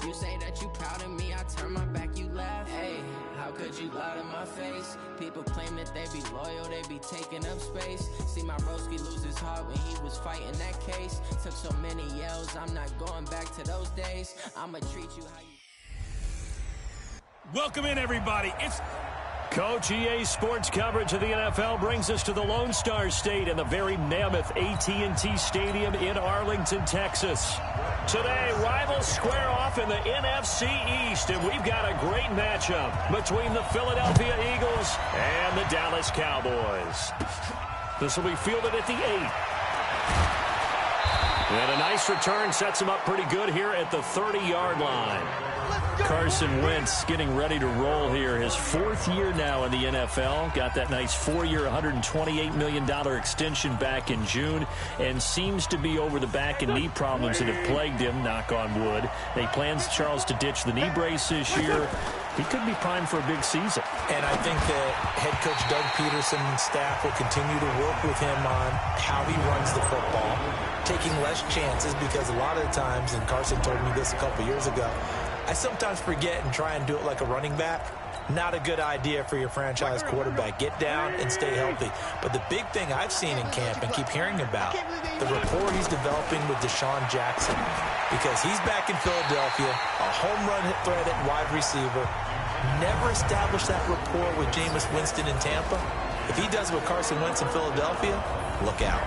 You say that you proud of me, I turn my back, you laugh. Hey, how could you lie to my face? People claim that they be loyal, they be taking up space. See my broski lose his heart when he was fighting that case. Took so many yells, I'm not going back to those days. I'ma treat you how you... Welcome in, everybody. Coach, EA Sports coverage of the NFL brings us to the Lone Star State and the very mammoth AT&T Stadium in Arlington, Texas. Today, rivals square off in the NFC East, and we've got a great matchup between the Philadelphia Eagles and the Dallas Cowboys. This will be fielded at the 8. And a nice return sets him up pretty good here at the 30-yard line. Carson Wentz getting ready to roll here. His 4th year now in the NFL. Got that nice 4-year, $128 million extension back in June and seems to be over the back and knee problems that have plagued him, knock on wood. They plans, Charles, to ditch the knee brace this year. He could be primed for a big season. And I think that head coach Doug Peterson and staff will continue to work with him on how he runs the football, taking less chances because a lot of the times, and Carson told me this a couple years ago, I sometimes forget and try and do it like a running back. Not a good idea for your franchise quarterback. Get down and stay healthy. But the big thing I've seen in camp and keep hearing about, the rapport he's developing with Deshaun Jackson. Because he's back in Philadelphia, a home run threat at wide receiver. Never established that rapport with Jameis Winston in Tampa. If he does it with Carson Wentz in Philadelphia, look out.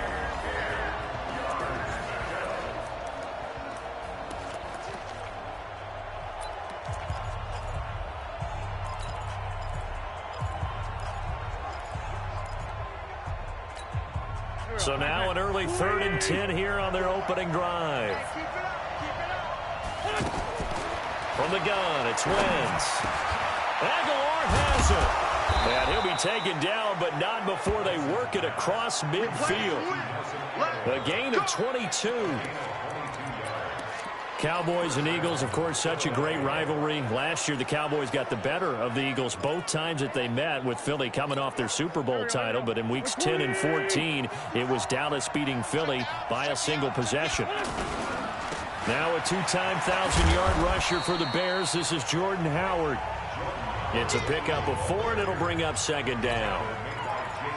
So now an early 3rd and 10 here on their opening drive. From the gun, it's Wentz. Aguilar has it. And he'll be taken down, but not before they work it across midfield. A gain of 22. Cowboys and Eagles, of course, such a great rivalry. Last year, the Cowboys got the better of the Eagles both times that they met, with Philly coming off their Super Bowl title. But in weeks 10 and 14, it was Dallas beating Philly by a single possession. Now a 2-time 1,000-yard rusher for the Bears. This is Jordan Howard. It's a pickup of 4, and it'll bring up 2nd down.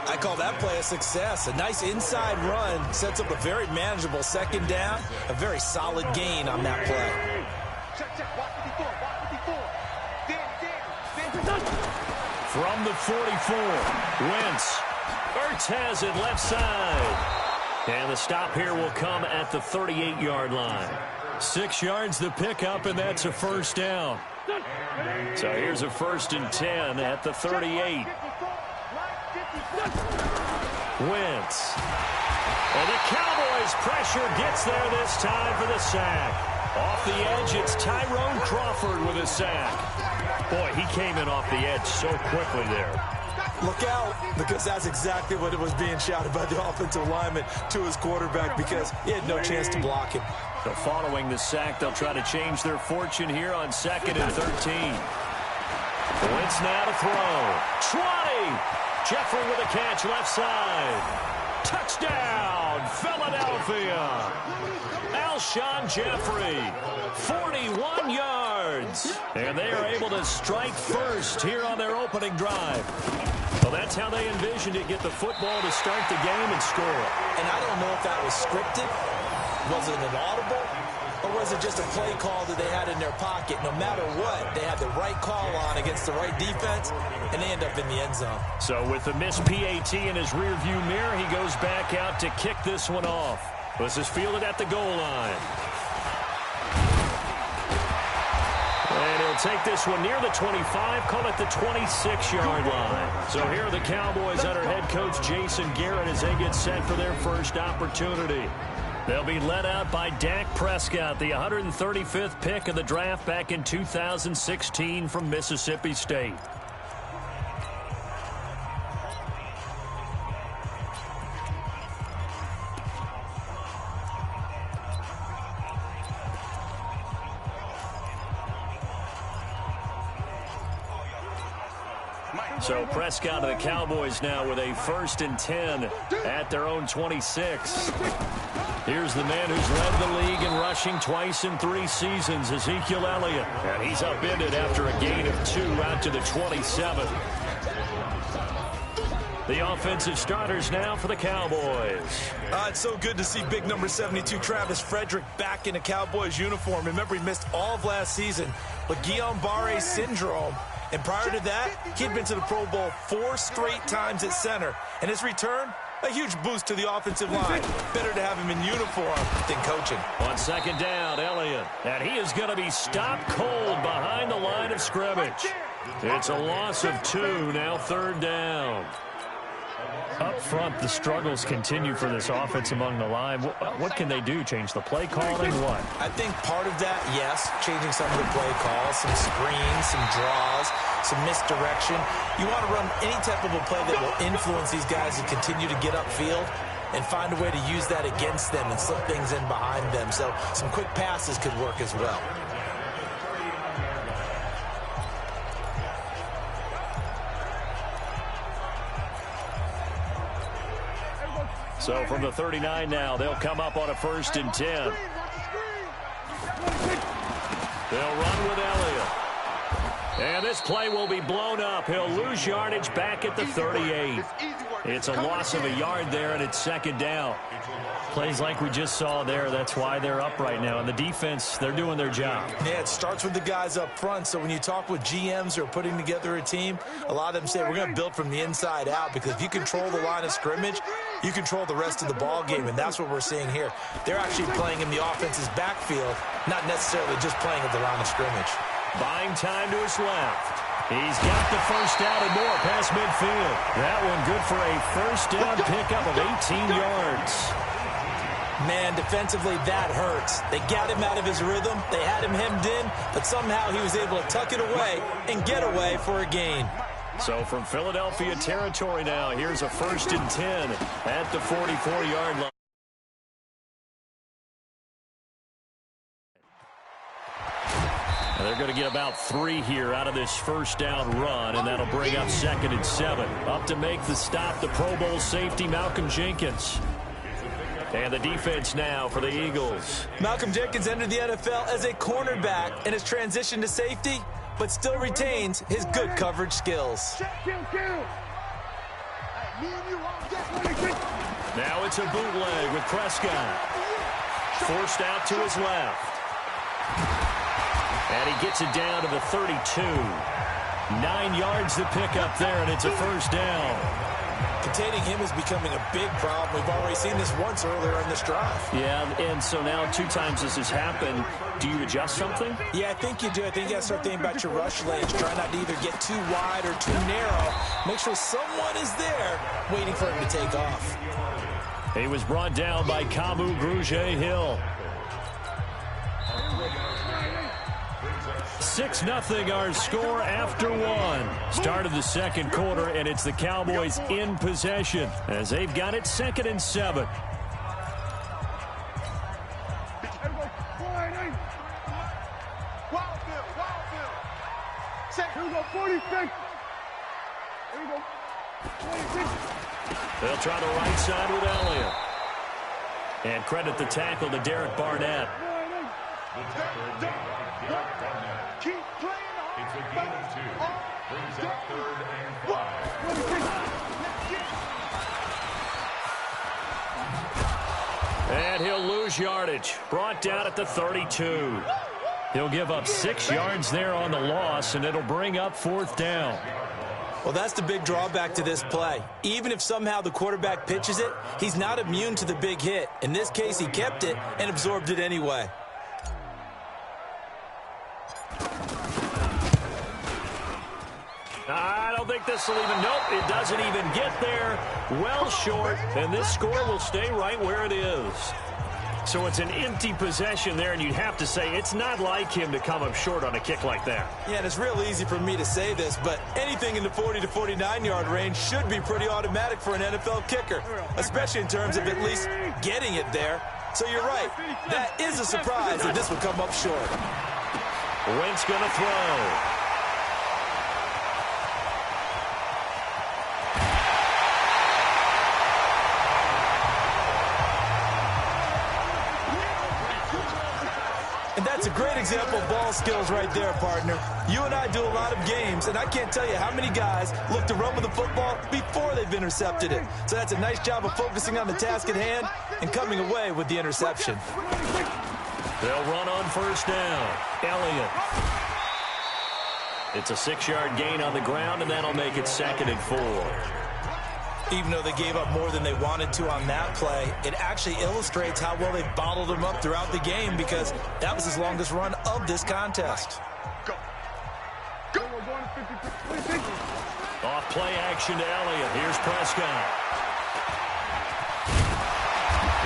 I call that play a success. A nice inside run sets up a very manageable 2nd down. A very solid gain on that play. From the 44, Wentz. Ertz has it left side. And the stop here will come at the 38-yard line. 6 yards the pickup, and that's a 1st down. So here's a 1st and 10 at the 38. Wentz. And the Cowboys pressure gets there this time for the sack. Off the edge, it's Tyrone Crawford with a sack. Boy, he came in off the edge so quickly there. Look out, because that's exactly what it was being shouted by the offensive lineman to his quarterback, because he had no chance to block him. So following the sack, they'll try to change their fortune here on 2nd and 13. Wentz now to throw. 20. Jeffrey with a catch left side. Touchdown, Philadelphia. Alshon Jeffrey, 41 yards. And they are able to strike first here on their opening drive. Well, that's how they envisioned it, get the football to start the game and score. And I don't know if that was scripted. Was it an audible? Or was it just a play call that they had in their pocket? No matter what, they had the right call on against the right defense, and they end up in the end zone. So with the missed PAT in his rearview mirror, he goes back out to kick this one off. This is fielded at the goal line. And he'll take this one near the 25, call it the 26-yard line. So here are the Cowboys under head coach Jason Garrett as they get set for their first opportunity. They'll be led out by Dak Prescott, the 135th pick of the draft back in 2016 from Mississippi State. So Prescott of the Cowboys now with a 1st and 10 at their own 26. Here's the man who's led the league in rushing twice in 3 seasons, Ezekiel Elliott. And he's upended after a gain of 2 out to the 27. The offensive starters now for the Cowboys. It's so good to see big number 72, Travis Frederick, back in a Cowboys uniform. Remember, he missed all of last season, but Guillain-Barré syndrome And prior to that, he'd been to the Pro Bowl 4 straight times at center. And his return, a huge boost to the offensive line. Better to have him in uniform than coaching. On second down, Elliott. And he is going to be stopped cold behind the line of scrimmage. It's a loss of 2, now third down. Up front, the struggles continue for this offense among the line. What can they do? Change the play calling? What? I think part of that, yes, changing some of the play calls, some screens, some draws, some misdirection. You want to run any type of a play that will influence these guys to continue to get upfield and find a way to use that against them and slip things in behind them. So some quick passes could work as well. So from the 39 now, they'll come up on a 1st and 10. They'll run with Elliott. And this play will be blown up. He'll lose yardage back at the 38. It's a loss of a yard there, and it's second down. Plays like we just saw there, that's why they're up right now. And the defense, they're doing their job. Yeah, it starts with the guys up front. So when you talk with GMs who are putting together a team, a lot of them say we're going to build from the inside out, because if you control the line of scrimmage, you control the rest of the ball game, and that's what we're seeing here. They're actually playing in the offense's backfield, not necessarily just playing at the line of scrimmage. Buying time to his left. He's got the first down and more past midfield. That one good for a first down pickup of 18 yards. Man, defensively, that hurts. They got him out of his rhythm. They had him hemmed in, but somehow he was able to tuck it away and get away for a gain. So from Philadelphia territory now, here's a 1st and 10 at the 44-yard line. They're going to get about 3 here out of this first down run, and that'll bring up 2nd and 7. Up to make the stop, the Pro Bowl safety, Malcolm Jenkins. And the defense now for the Eagles. Malcolm Jenkins entered the NFL as a cornerback and has transitioned to safety, but still retains his good coverage skills. Now it's a bootleg with Prescott. Forced out to his left. And he gets it down to the 32. 9 yards to pick up there, and it's a first down. Containing him is becoming a big problem. We've already seen this once earlier in this drive. Yeah, and so now 2 times this has happened. Do you adjust something? Yeah, I think you do. I think you got to start thinking about your rush lanes. Try not to either get too wide or too narrow. Make sure someone is there waiting for him to take off. He was brought down by Kamu Grugier-Hill. 6-0 our score after 1. Start of the second quarter, and it's the Cowboys in possession as they've got it 2nd and 7. They'll try the right side with Elliott. And credit the tackle to Derek Barnett. Keep playing on. It's a gain of 2. Brings up 3rd and 5. And he'll lose yardage. Brought down at the 32. He'll give up 6 yards there on the loss, and it'll bring up 4th down. Well, that's the big drawback to this play. Even if somehow the quarterback pitches it, he's not immune to the big hit. In this case, he kept it and absorbed it anyway. I don't think this will even, nope, it doesn't even get there. Well short, and this score will stay right where it is. So it's an empty possession there, and you'd have to say it's not like him to come up short on a kick like that. Yeah, and it's real easy for me to say this, but anything in the 40 to 49-yard range should be pretty automatic for an NFL kicker, especially in terms of at least getting it there. So you're right. That is a surprise that this would come up short. Wentz going to throw. And that's a great example of ball skills right there, partner. You and I do a lot of games, and I can't tell you how many guys look to run with the football before they've intercepted it. So that's a nice job of focusing on the task at hand and coming away with the interception. They'll run on 1st down. Elliott. It's a 6-yard gain on the ground, and that'll make it 2nd and 4. Even though they gave up more than they wanted to on that play, it actually illustrates how well they bottled them up throughout the game, because that was his longest run of this contest. Off play action to Elliott. Here's Prescott.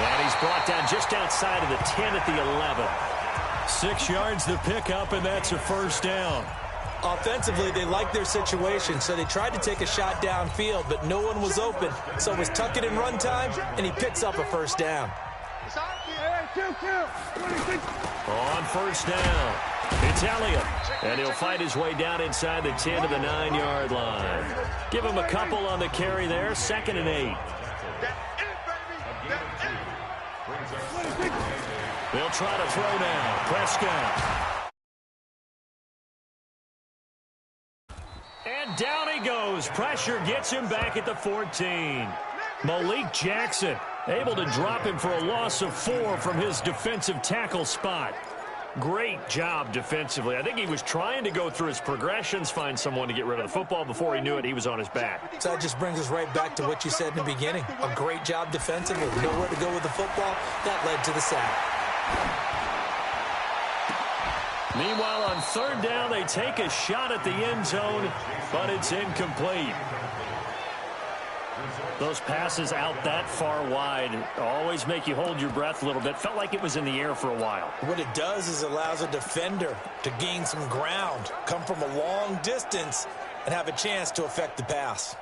And he's brought down just outside of the 10 at the 11. 6 yards the pickup, and that's a first down. Offensively, they liked their situation, so they tried to take a shot downfield, but no one was open. So it was tuck it in run time, and he picks up a first down. On first down, it's Elliott, and he'll fight his way down inside the 10 to the 9-yard line. Give him a couple on the carry there, 2nd and 8. They'll try to throw now. Prescott. And down he goes. Pressure gets him back at the 14. Malik Jackson able to drop him for a loss of 4 from his defensive tackle spot. Great job defensively. I think he was trying to go through his progressions, find someone to get rid of the football. Before he knew it, he was on his back. So that just brings us right back to what you said in the beginning. A great job defensively. Nowhere to go with the football. That led to the sack. Meanwhile, on 3rd down, they take a shot at the end zone, but it's incomplete. Those passes out that far wide always make you hold your breath a little bit. Felt like it was in the air for a while. What it does is it allows a defender to gain some ground, come from a long distance, and have a chance to affect the pass.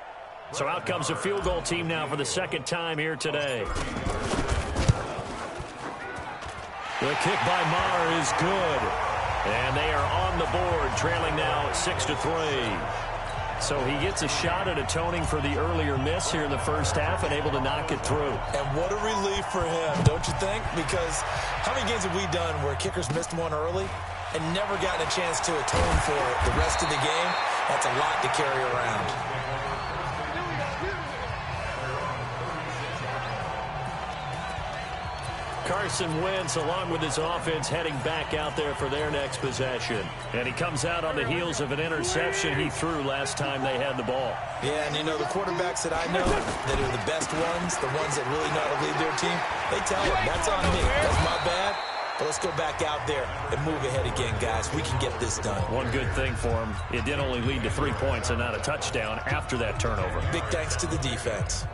So out comes a field goal team now for the 2nd time here today. The kick by Maher is good. And they are on the board, trailing now 6-3. So he gets a shot at atoning for the earlier miss here in the first half and able to knock it through. And what a relief for him, don't you think? Because how many games have we done where kickers missed one early and never gotten a chance to atone for it the rest of the game? That's a lot to carry around. Carson Wentz, along with his offense, heading back out there for their next possession. And he comes out on the heels of an interception he threw last time they had the ball. Yeah, and you know, the quarterbacks that I know that are the best ones, the ones that really know how to lead their team, they tell you, that's on me. That's my bad. But let's go back out there and move ahead again, guys. We can get this done. One good thing for him, it did only lead to 3 points and not a touchdown after that turnover. Big thanks to the defense.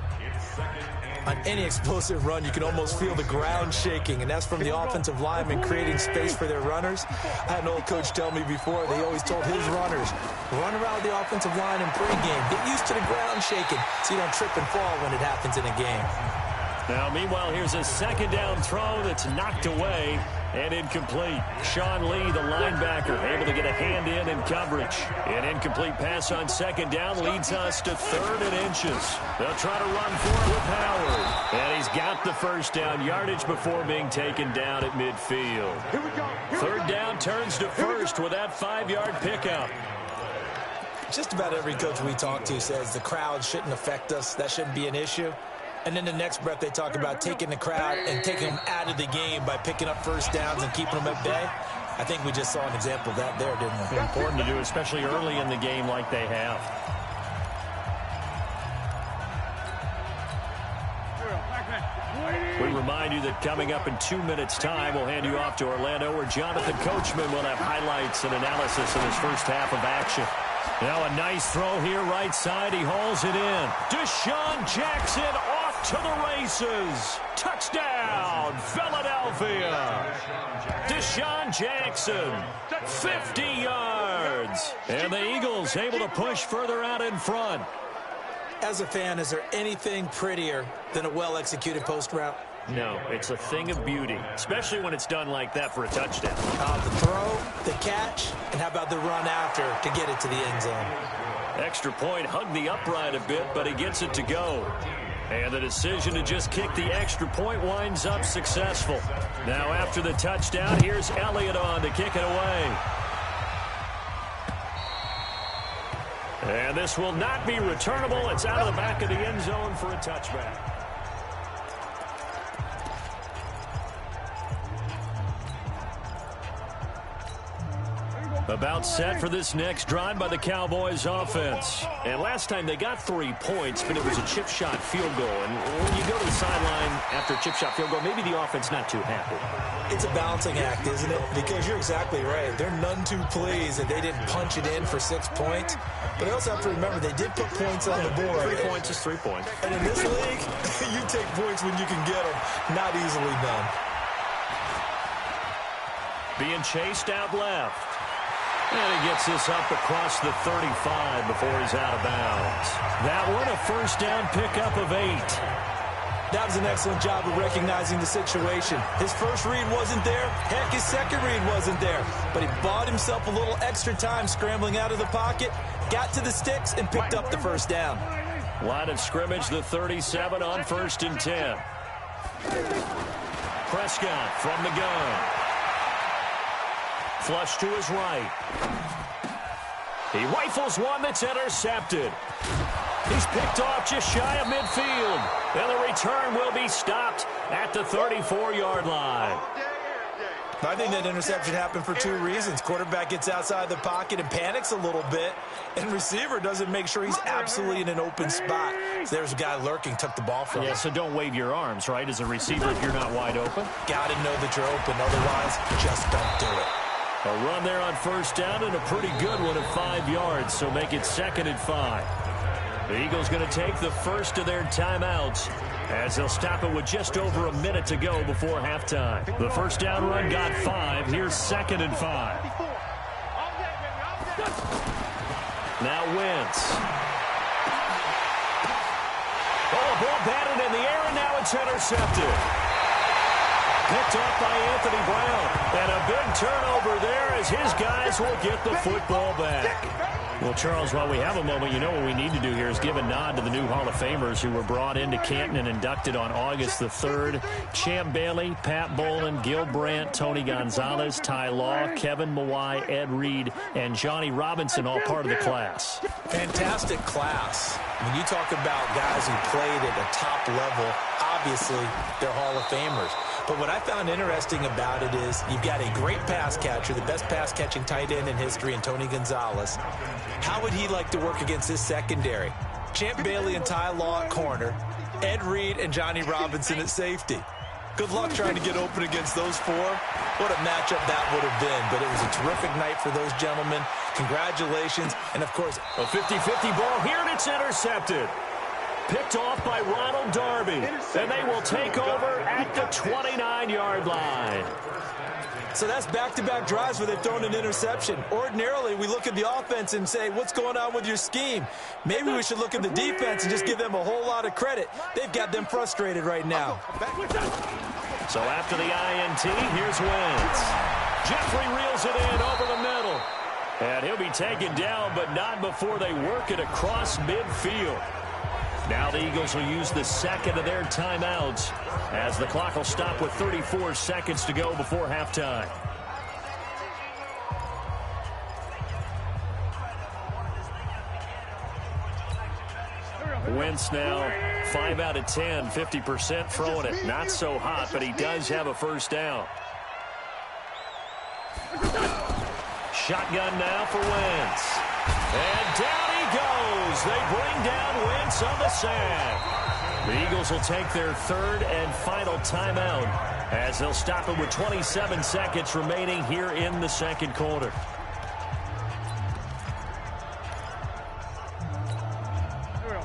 On any explosive run, you can almost feel the ground shaking, and that's from the offensive linemen creating space for their runners. I had an old coach tell me before, they always told his runners, run around the offensive line in pregame. Get used to the ground shaking so you don't trip and fall when it happens in a game. Now, meanwhile, here's a 2nd down throw that's knocked away and incomplete. Sean Lee, the linebacker, able to get a hand in coverage. An incomplete pass on 2nd down leads us to 3rd and inches. They'll try to run for it with Howard. And he's got the first down yardage before being taken down at midfield. 3rd down turns to 1st with that 5-yard pickup. Just about every coach we talk to says the crowd shouldn't affect us. That shouldn't be an issue. And then the next breath they talk about taking the crowd and taking them out of the game by picking up first downs and keeping them at bay. I think we just saw an example of that there, didn't we? Important to do, especially early in the game like they have. We remind you that coming up in 2 minutes' time, we'll hand you off to Orlando, where Jonathan Coachman will have highlights and analysis of his first half of action. Now a nice throw here right side. He hauls it in. Deshaun Jackson off to the races. Touchdown, Philadelphia. Deshaun Jackson, 50 yards. And the Eagles able to push further out in front. As a fan, is there anything prettier than a well-executed post route? No, it's a thing of beauty, especially when it's done like that for a touchdown. The throw, the catch, and how about the run after to get it to the end zone? Extra point, hugged the upright a bit, but he gets it to go. And the decision to just kick the extra point winds up successful. Now after the touchdown, here's Elliott on to kick it away. And this will not be returnable. It's out of the back of the end zone for a touchback. About set for this next drive by the Cowboys offense. And last time they got 3 points, but it was a chip shot field goal. And when you go to the sideline after a chip shot field goal, maybe the offense not too happy. It's a balancing act, isn't it? Because you're exactly right. They're none too pleased that they didn't punch it in for 6 points. But I also have to remember they did put points on the board. 3 points is 3 points. And in this league, you take points when you can get them. Not easily done. Being chased out left. And he gets this up across the 35 before he's out of bounds. That one, a first down pickup of 8. That was an excellent job of recognizing the situation. His first read wasn't there. Heck, his second read wasn't there. But he bought himself a little extra time scrambling out of the pocket, got to the sticks, and picked up the first down. Line of scrimmage, the 37 on 1st and 10. Prescott from the gun. Flush to his right. He rifles one that's intercepted. He's picked off just shy of midfield. And the return will be stopped at the 34-yard line. I think that interception happened for 2 reasons. Quarterback gets outside the pocket and panics a little bit, and receiver doesn't make sure he's absolutely in an open spot. So there's a guy lurking, took the ball from him. Yeah, so don't wave your arms, right, as a receiver if you're not wide open. Got to know that you're open. Otherwise, just don't do it. A run there on first down and a pretty good one at 5 yards, so make it 2nd and 5. The Eagles going to take the first of their timeouts as they'll stop it with just over a minute to go before halftime. The first down run got 5. Here's 2nd and 5. Now Wentz. Oh, ball batted in the air, and now it's intercepted. Picked off by Anthony Brown. And a big turnover there as his guys will get the football back. Well, Charles, while we have a moment, you know what we need to do here is give a nod to the new Hall of Famers who were brought into Canton and inducted on August the 3rd. Champ Bailey, Pat Bolin, Gil Brandt, Tony Gonzalez, Ty Law, Kevin Mawai, Ed Reed, and Johnny Robinson, all part of the class. Fantastic class. When you talk about guys who played at a top level, obviously they're Hall of Famers. But what I found interesting about it is you've got a great pass catcher, the best pass-catching tight end in history, in Tony Gonzalez. How would he like to work against his secondary? Champ Bailey and Ty Law at corner, Ed Reed and Johnny Robinson at safety. Good luck trying to get open against those 4. What a matchup that would have been. But it was a terrific night for those gentlemen. Congratulations. And, of course, a 50-50 ball here, and it's intercepted. Picked off by Ronald Darby. And they will take over at the 29-yard line. So that's back-to-back drives where they've thrown an interception. Ordinarily, we look at the offense and say, what's going on with your scheme? Maybe we should look at the defense and just give them a whole lot of credit. They've got them frustrated right now. So after the INT, here's Wentz. Jeffrey reels it in over the middle. And he'll be taken down, but not before they work it across midfield. Now the Eagles will use the second of their timeouts as the clock will stop with 34 seconds to go before halftime. Wentz now 5 out of 10, 50% throwing it. Not so hot, but he does have a first down. Shotgun now for Wentz. And down he goes. They bring down Wentz on the sack. The Eagles will take their third and final timeout as they'll stop it with 27 seconds remaining here in the second quarter.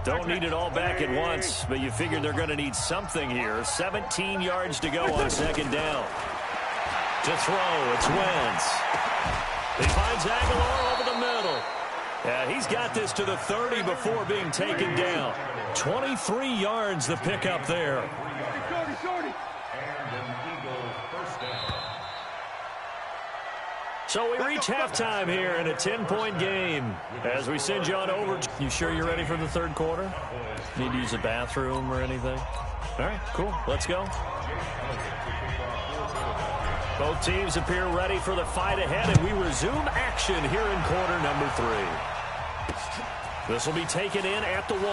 Don't need it all back at once, but you figure they're going to need something here. 17 yards to go on second down. To throw, it's Wentz. He finds Aguilar over the middle. He's got this to the 30 before being taken down. 23 yards the pickup there. So we reach halftime here in a 10-point game. As we send you on over. You sure you're ready for the third quarter? Need to use a bathroom or anything? All right, cool. Let's go. Both teams appear ready for the fight ahead, and we resume action here in quarter number 3. This will be taken in at the 1.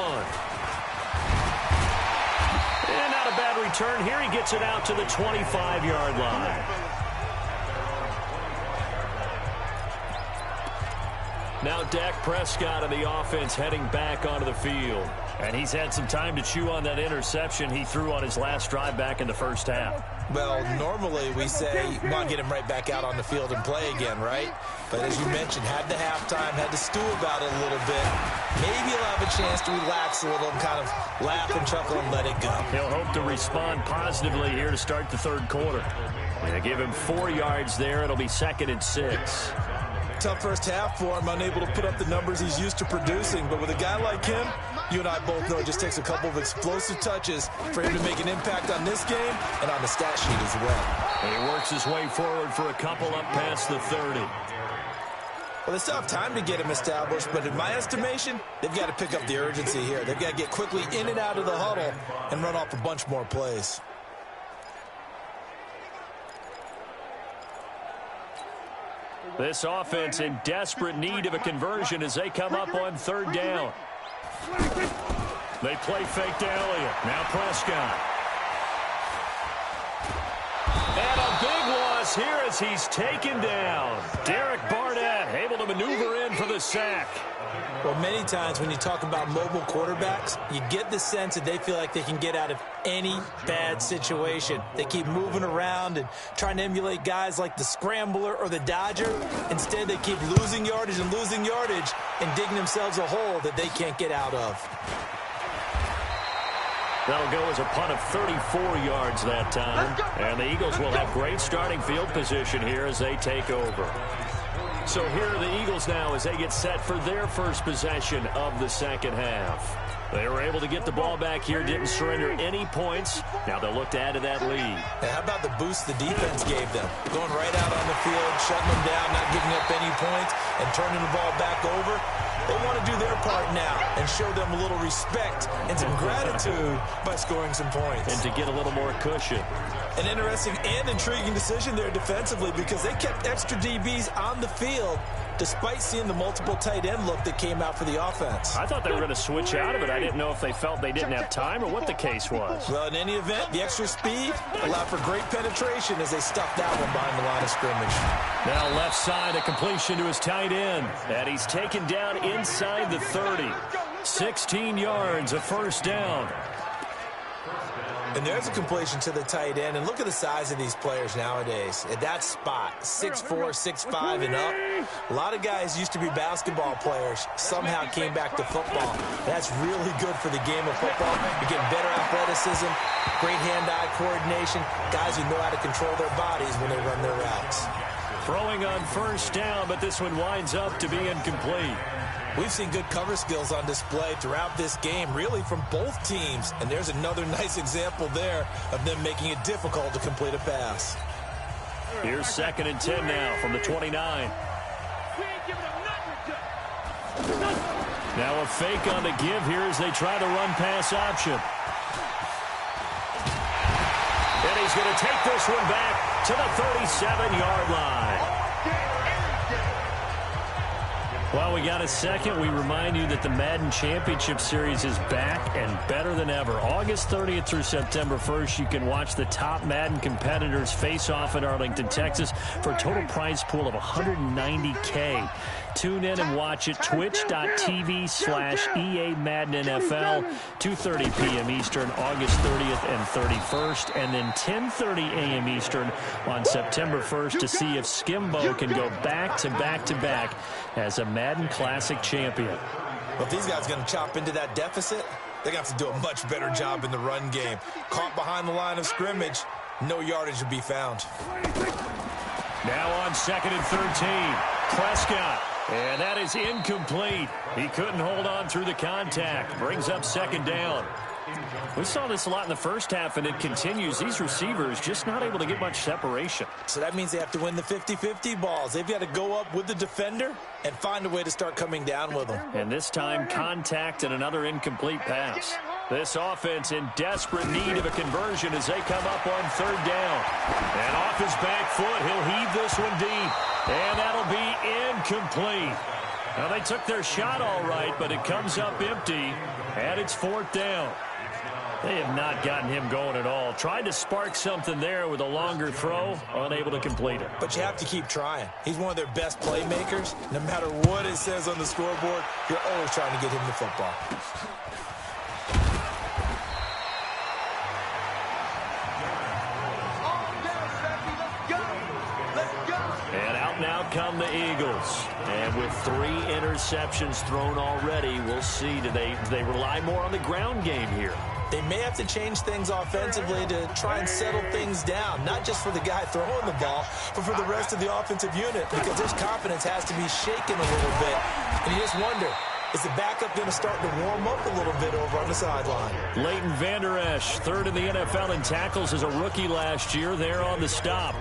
And not a bad return here. He gets it out to the 25-yard line. Now Dak Prescott of the offense heading back onto the field. And he's had some time to chew on that interception he threw on his last drive back in the first half. Well, normally we say you want to get him right back out on the field and play again, right? But as you mentioned, had the halftime, had to stew about it a little bit. Maybe he'll have a chance to relax a little and kind of laugh and chuckle and let it go. He'll hope to respond positively here to start the third quarter. They give him 4 yards there. It'll be 2nd and 6. Tough first half for him, unable to put up the numbers he's used to producing. But with a guy like him, you and I both know it just takes a couple of explosive touches for him to make an impact on this game and on the stat sheet as well. And he works his way forward for a couple up past the 30. Well, they still have time to get him established, but in my estimation, they've got to pick up the urgency here. They've got to get quickly in and out of the huddle and run off a bunch more plays. This offense in desperate need of a conversion as they come up on 3rd down. They play fake to Elliott. Now Prescott. And a big loss here as he's taken down. Derek Barnett able to maneuver in for the sack. Well, many times when you talk about mobile quarterbacks, you get the sense that they feel like they can get out of any bad situation. They keep moving around and trying to emulate guys like the Scrambler or the Dodger. Instead, they keep losing yardage and digging themselves a hole that they can't get out of. That'll go as a punt of 34 yards that time. And the Eagles will have great starting field position here as they take over. So here are the Eagles now as they get set for their first possession of the second half. They were able to get the ball back here, didn't surrender any points. Now they'll look to add to that lead. And how about the boost the defense gave them? Going right out on the field, shutting them down, not giving up any points, and turning the ball back over. They want to do their part now and show them a little respect and some gratitude by scoring some points. And to get a little more cushion. An interesting and intriguing decision there defensively because they kept extra DBs on the field despite seeing the multiple tight end look that came out for the offense. I thought they were going to switch out of it. I didn't know if they felt they didn't have time or what the case was. Well, in any event, the extra speed allowed for great penetration as they stuffed that one behind the line of scrimmage. Now left side, a completion to his tight end. And he's taken down inside the 30. 16 yards, a first down. And there's a completion to the tight end. And look at the size of these players nowadays. At that spot, 6'4", 6'5", and up. A lot of guys used to be basketball players, somehow came back to football. That's really good for the game of football. You get better athleticism, great hand-eye coordination, guys who know how to control their bodies when they run their routes. Throwing on first down, but this one winds up to be incomplete. We've seen good cover skills on display throughout this game, really from both teams. And there's another nice example there of them making it difficult to complete a pass. Here's 2nd and 10 now from the 29. Now a fake on the give here as they try to run pass option. And he's going to take this one back to the 37-yard line. While we got a second, we remind you that the Madden Championship Series is back and better than ever. August 30th through September 1st, you can watch the top Madden competitors face off in Arlington, Texas for a total prize pool of $190K. Tune in and watch it, twitch.tv/EA Madden NFL, 2:30 p.m. Eastern, August 30th and 31st, and then 10:30 a.m. Eastern on September 1st to see if Skimbo can go back-to-back-to-back as a Madden Classic champion. Well, if these guys are going to chop into that deficit, they're going to have to do a much better job in the run game. Caught behind the line of scrimmage, no yardage to be found. Now on 2nd and 13, Prescott. And that is incomplete. He couldn't hold on through the contact. Brings up 2nd down. We saw this a lot in the first half, and it continues. These receivers just not able to get much separation. So that means they have to win the 50-50 balls. They've got to go up with the defender and find a way to start coming down with them. And this time, contact and another incomplete pass. This offense in desperate need of a conversion as they come up on 3rd down. And off his back foot, he'll heave this one deep. And that'll be incomplete. Now, they took their shot all right, but it comes up empty, and it's 4th down. They have not gotten him going at all. Tried to spark something there with a longer throw, unable to complete it. But you have to keep trying. He's one of their best playmakers. No matter what it says on the scoreboard, you're always trying to get him the football. And out now come the Eagles. And with 3 interceptions thrown already, we'll see. Do they rely more on the ground game here? They may have to change things offensively to try and settle things down, not just for the guy throwing the ball, but for the rest of the offensive unit, because his confidence has to be shaken a little bit. And you just wonder, is the backup going to start to warm up a little bit over on the sideline? Leighton Vander Esch, 3rd in the NFL in tackles as a rookie last year, there on the stop.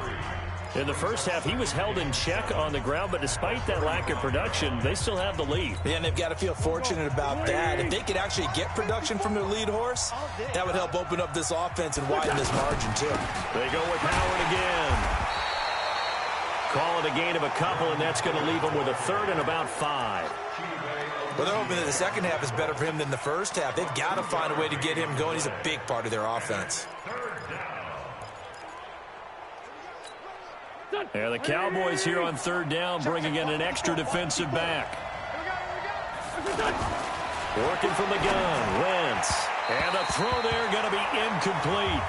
In the first half, he was held in check on the ground, but despite that lack of production, they still have the lead. Yeah, and they've got to feel fortunate about that. If they could actually get production from their lead horse, that would help open up this offense and widen this margin, too. They go with Howard again. Call it a gain of a couple, and that's going to leave them with a 3rd and about 5. Well, they're hoping that the second half is better for him than the first half. They've got to find a way to get him going. He's a big part of their offense. And the Cowboys here on 3rd down, bringing in an extra defensive back. Working from the gun, Wentz. And the throw there going to be incomplete.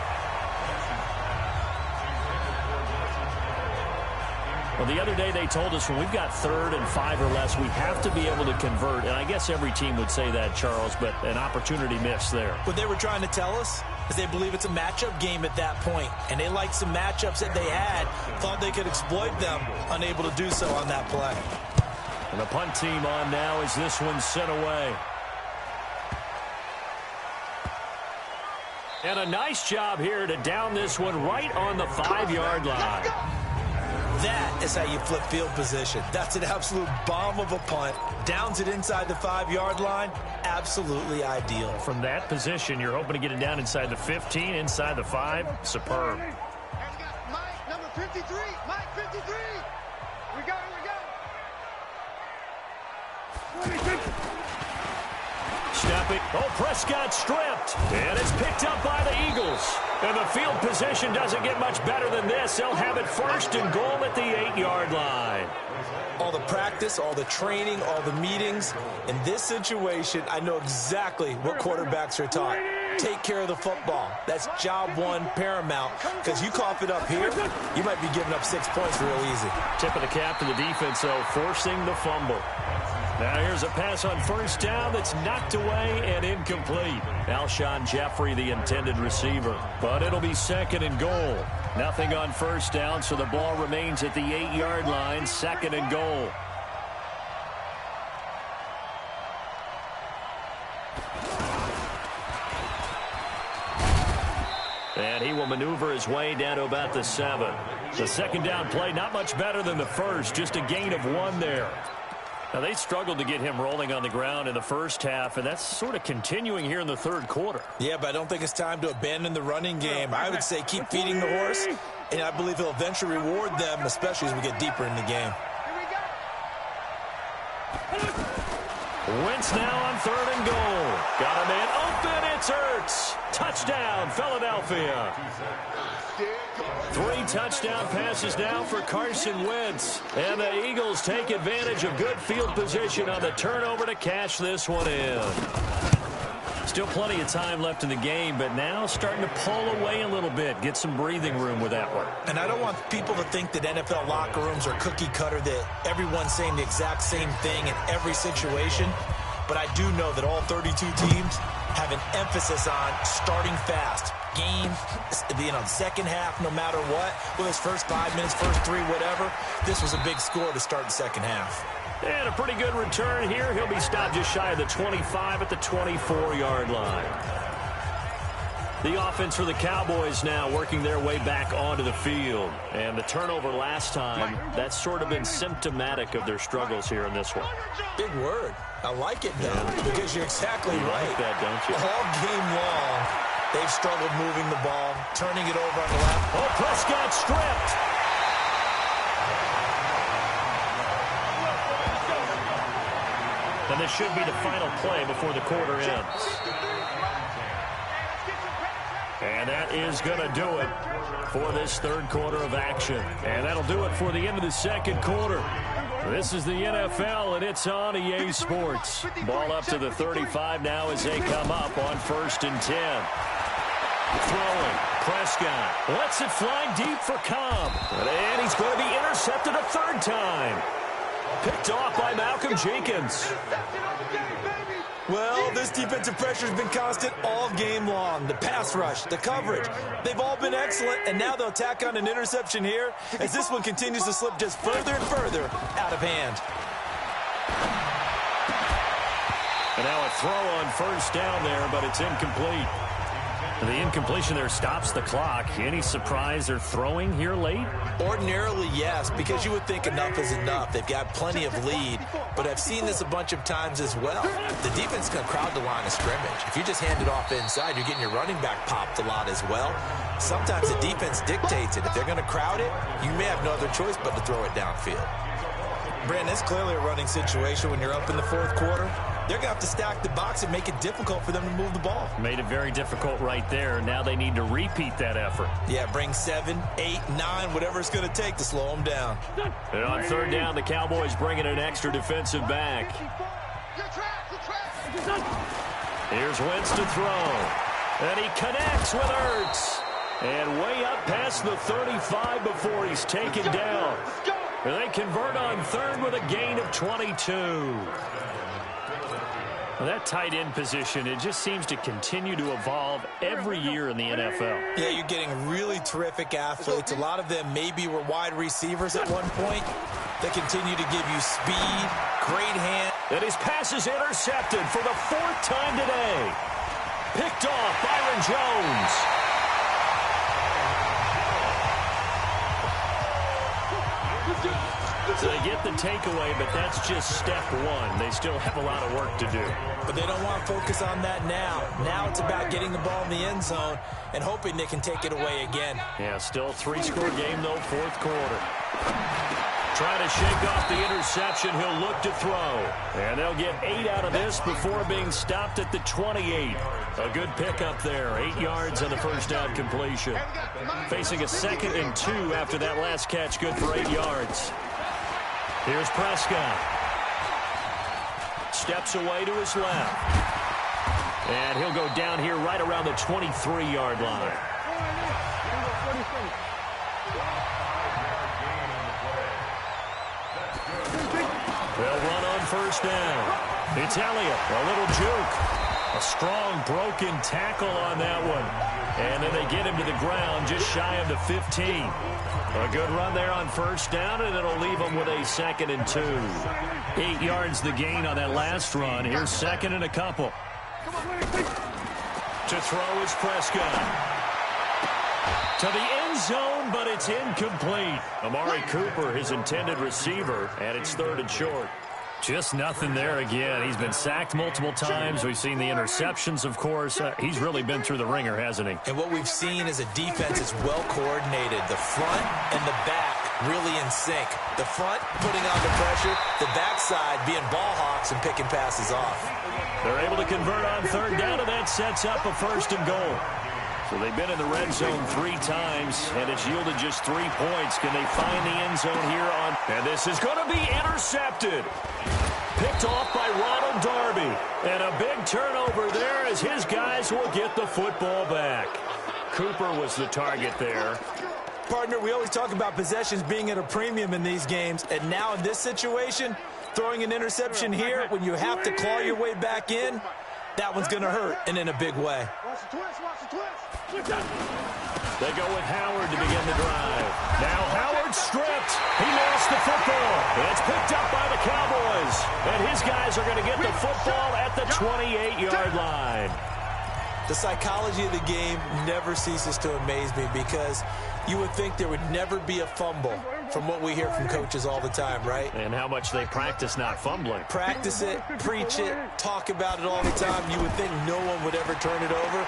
Well, the other day they told us when we've got 3rd and 5 or less, we have to be able to convert. And I guess every team would say that, Charles, but an opportunity missed there. What they were trying to tell us is they believe it's a matchup game at that point. And they liked some matchups that they had, thought they could exploit them, unable to do so on that play. And the punt team on now as this one's sent away. And a nice job here to down this one right on the 5-yard line. That is how you flip field position. That's an absolute bomb of a punt. Downs it inside the 5-yard line. Absolutely ideal. From that position, you're hoping to get it down inside the 15, inside the 5. Superb. Mike, number 53. Mike, 53. We go. Snapping. Oh, Prescott stripped. And it's picked up by the Eagles. And the field position doesn't get much better than this. They'll have it 1st and goal at the 8-yard line. All the practice, all the training, all the meetings. In this situation, I know exactly what quarterbacks are taught. Take care of the football. That's job 1 paramount. Because you cough it up here, you might be giving up 6 points real easy. Tip of the cap to the defense, though, forcing the fumble. Now here's a pass on 1st down that's knocked away and incomplete. Alshon Jeffrey, the intended receiver. But it'll be 2nd and goal. Nothing on 1st down, so the ball remains at the 8-yard line, 2nd and goal. And he will maneuver his way down to about the 7. The 2nd down play, not much better than the first, just a gain of 1 there. Now, they struggled to get him rolling on the ground in the first half, and that's sort of continuing here in the 3rd quarter. Yeah, but I don't think it's time to abandon the running game. I would say keep feeding the horse, and I believe he'll eventually reward them, especially as we get deeper in the game. Wentz now on 3rd and goal. Got a man open. It's Ertz. Touchdown, Philadelphia. 3 touchdown passes now for Carson Wentz. And the Eagles take advantage of good field position on the turnover to cash this one in. Still plenty of time left in the game, but now starting to pull away a little bit. Get some breathing room with that one. And I don't want people to think that NFL locker rooms are cookie cutter, that everyone's saying the exact same thing in every situation. But I do know that all 32 teams have an emphasis on starting fast. Game, second half, no matter what. Whether it's first 5 minutes, first 3, whatever. This was a big score to start the second half. And a pretty good return here. He'll be stopped just shy of the 25 at the 24-yard line. The offense for the Cowboys now working their way back onto the field. And the turnover last time, that's sort of been symptomatic of their struggles here in this one. Big word. I like it, though, because you're exactly right. Like that, don't you? All game long, they've struggled moving the ball, turning it over on the left. Oh, Prescott stripped. And this should be the final play before the quarter ends. And that is going to do it for this third quarter of action. And that'll do it for the end of the second quarter. This is the NFL, and it's on EA Sports. Ball up to the 35 now as they come up on 1st and 10. Throwing. Prescott lets it fly deep for Cobb. And he's going to be intercepted a third time. Picked off by Malcolm Jenkins. Well, this defensive pressure has been constant all game long. The pass rush, the coverage, they've all been excellent, and now they'll tack on an interception here as this one continues to slip just further and further out of hand. And now a throw on first down there, but it's incomplete. The incompletion there stops the clock. Any surprise they're throwing here late? Ordinarily, yes, because you would think enough is enough. They've got plenty of lead, but I've seen this a bunch of times as well. The defense can crowd the line of scrimmage. If you just hand it off inside, you're getting your running back popped a lot as well. Sometimes the defense dictates it. If they're going to crowd it, you may have no other choice but to throw it downfield. Brandon, it's clearly a running situation when you're up in the fourth quarter. They're going to have to stack the box and make it difficult for them to move the ball. Made it very difficult right there. Now they need to repeat that effort. Yeah, bring 7, 8, 9, whatever it's going to take to slow them down. And on third down, the Cowboys bringing an extra defensive back. Here's Wentz to throw. And he connects with Ertz. And way up past the 35 before he's taken down. And they convert on third with a gain of 22. Well, that tight end position, it just seems to continue to evolve every year in the NFL. Yeah, you're getting really terrific athletes. A lot of them maybe were wide receivers at one point. They continue to give you speed, great hand. And his pass is intercepted for the 4th time today. Picked off Byron Jones. So they get the takeaway, but that's just step one. They still have a lot of work to do. But they don't want to focus on that now. Now it's about getting the ball in the end zone and hoping they can take it away again. Yeah, still 3-score game, though, 4th quarter. Trying to shake off the interception. He'll look to throw. And they'll get 8 out of this before being stopped at the 28. A good pickup there. 8 yards on the first down completion. Facing a 2nd and 2 after that last catch. Good for 8 yards. Here's Prescott. Steps away to his left. And he'll go down here right around the 23-yard line. They'll run on first down. It's Elliott. A little juke. A strong broken tackle on that one. And then they get him to the ground just shy of the 15. A good run there on first down, and it'll leave them with a 2nd and 2. 8 yards the gain on that last run. Here's 2nd and a couple. To throw is Prescott. To the end zone, but it's incomplete. Amari Cooper, his intended receiver, and it's 3rd and short. Just nothing there again. He's been sacked multiple times. We've seen the interceptions, of course. He's really been through the ringer, hasn't he? And what we've seen is a defense that's well coordinated. The front and the back really in sync. The front putting on the pressure, the backside being ball hawks and picking passes off. They're able to convert on third down, and that sets up a 1st and goal. So they've been in the red zone 3 times, and it's yielded just 3 points. Can they find the end zone here on? And this is going to be intercepted. Picked off by Ronald Darby. And a big turnover there as his guys will get the football back. Cooper was the target there. Partner, we always talk about possessions being at a premium in these games, and now in this situation, throwing an interception here when you have to claw your way back in, that one's going to hurt, and in a big way. They go with Howard to begin the drive. Now Howard stripped. He lost the football. It's picked up by the Cowboys. And his guys are going to get the football at the 28-yard line. The psychology of the game never ceases to amaze me because you would think there would never be a fumble from what we hear from coaches all the time, right? And how much they practice not fumbling. Practice it, preach it, talk about it all the time. You would think no one would ever turn it over.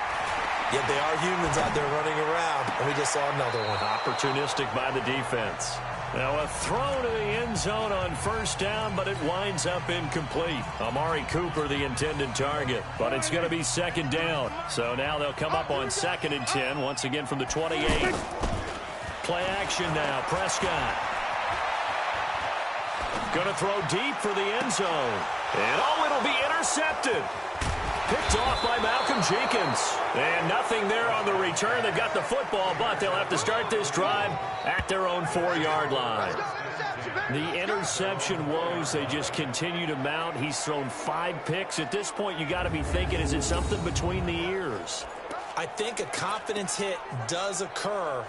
Yet they are humans out there running around, and we just saw another one. Opportunistic by the defense. Now a throw to the end zone on first down, but it winds up incomplete. Amari Cooper, the intended target, but it's going to be second down. So now they'll come up on 2nd and 10, once again from the 28. Play action now, Prescott. Going to throw deep for the end zone. And it'll be intercepted. Picked off by Malcolm Jenkins. And nothing there on the return. They've got the football, but they'll have to start this drive at their own 4-yard line. The interception woes, they just continue to mount. He's thrown 5 picks. At this point, you got to be thinking, is it something between the ears? I think a confidence hit does occur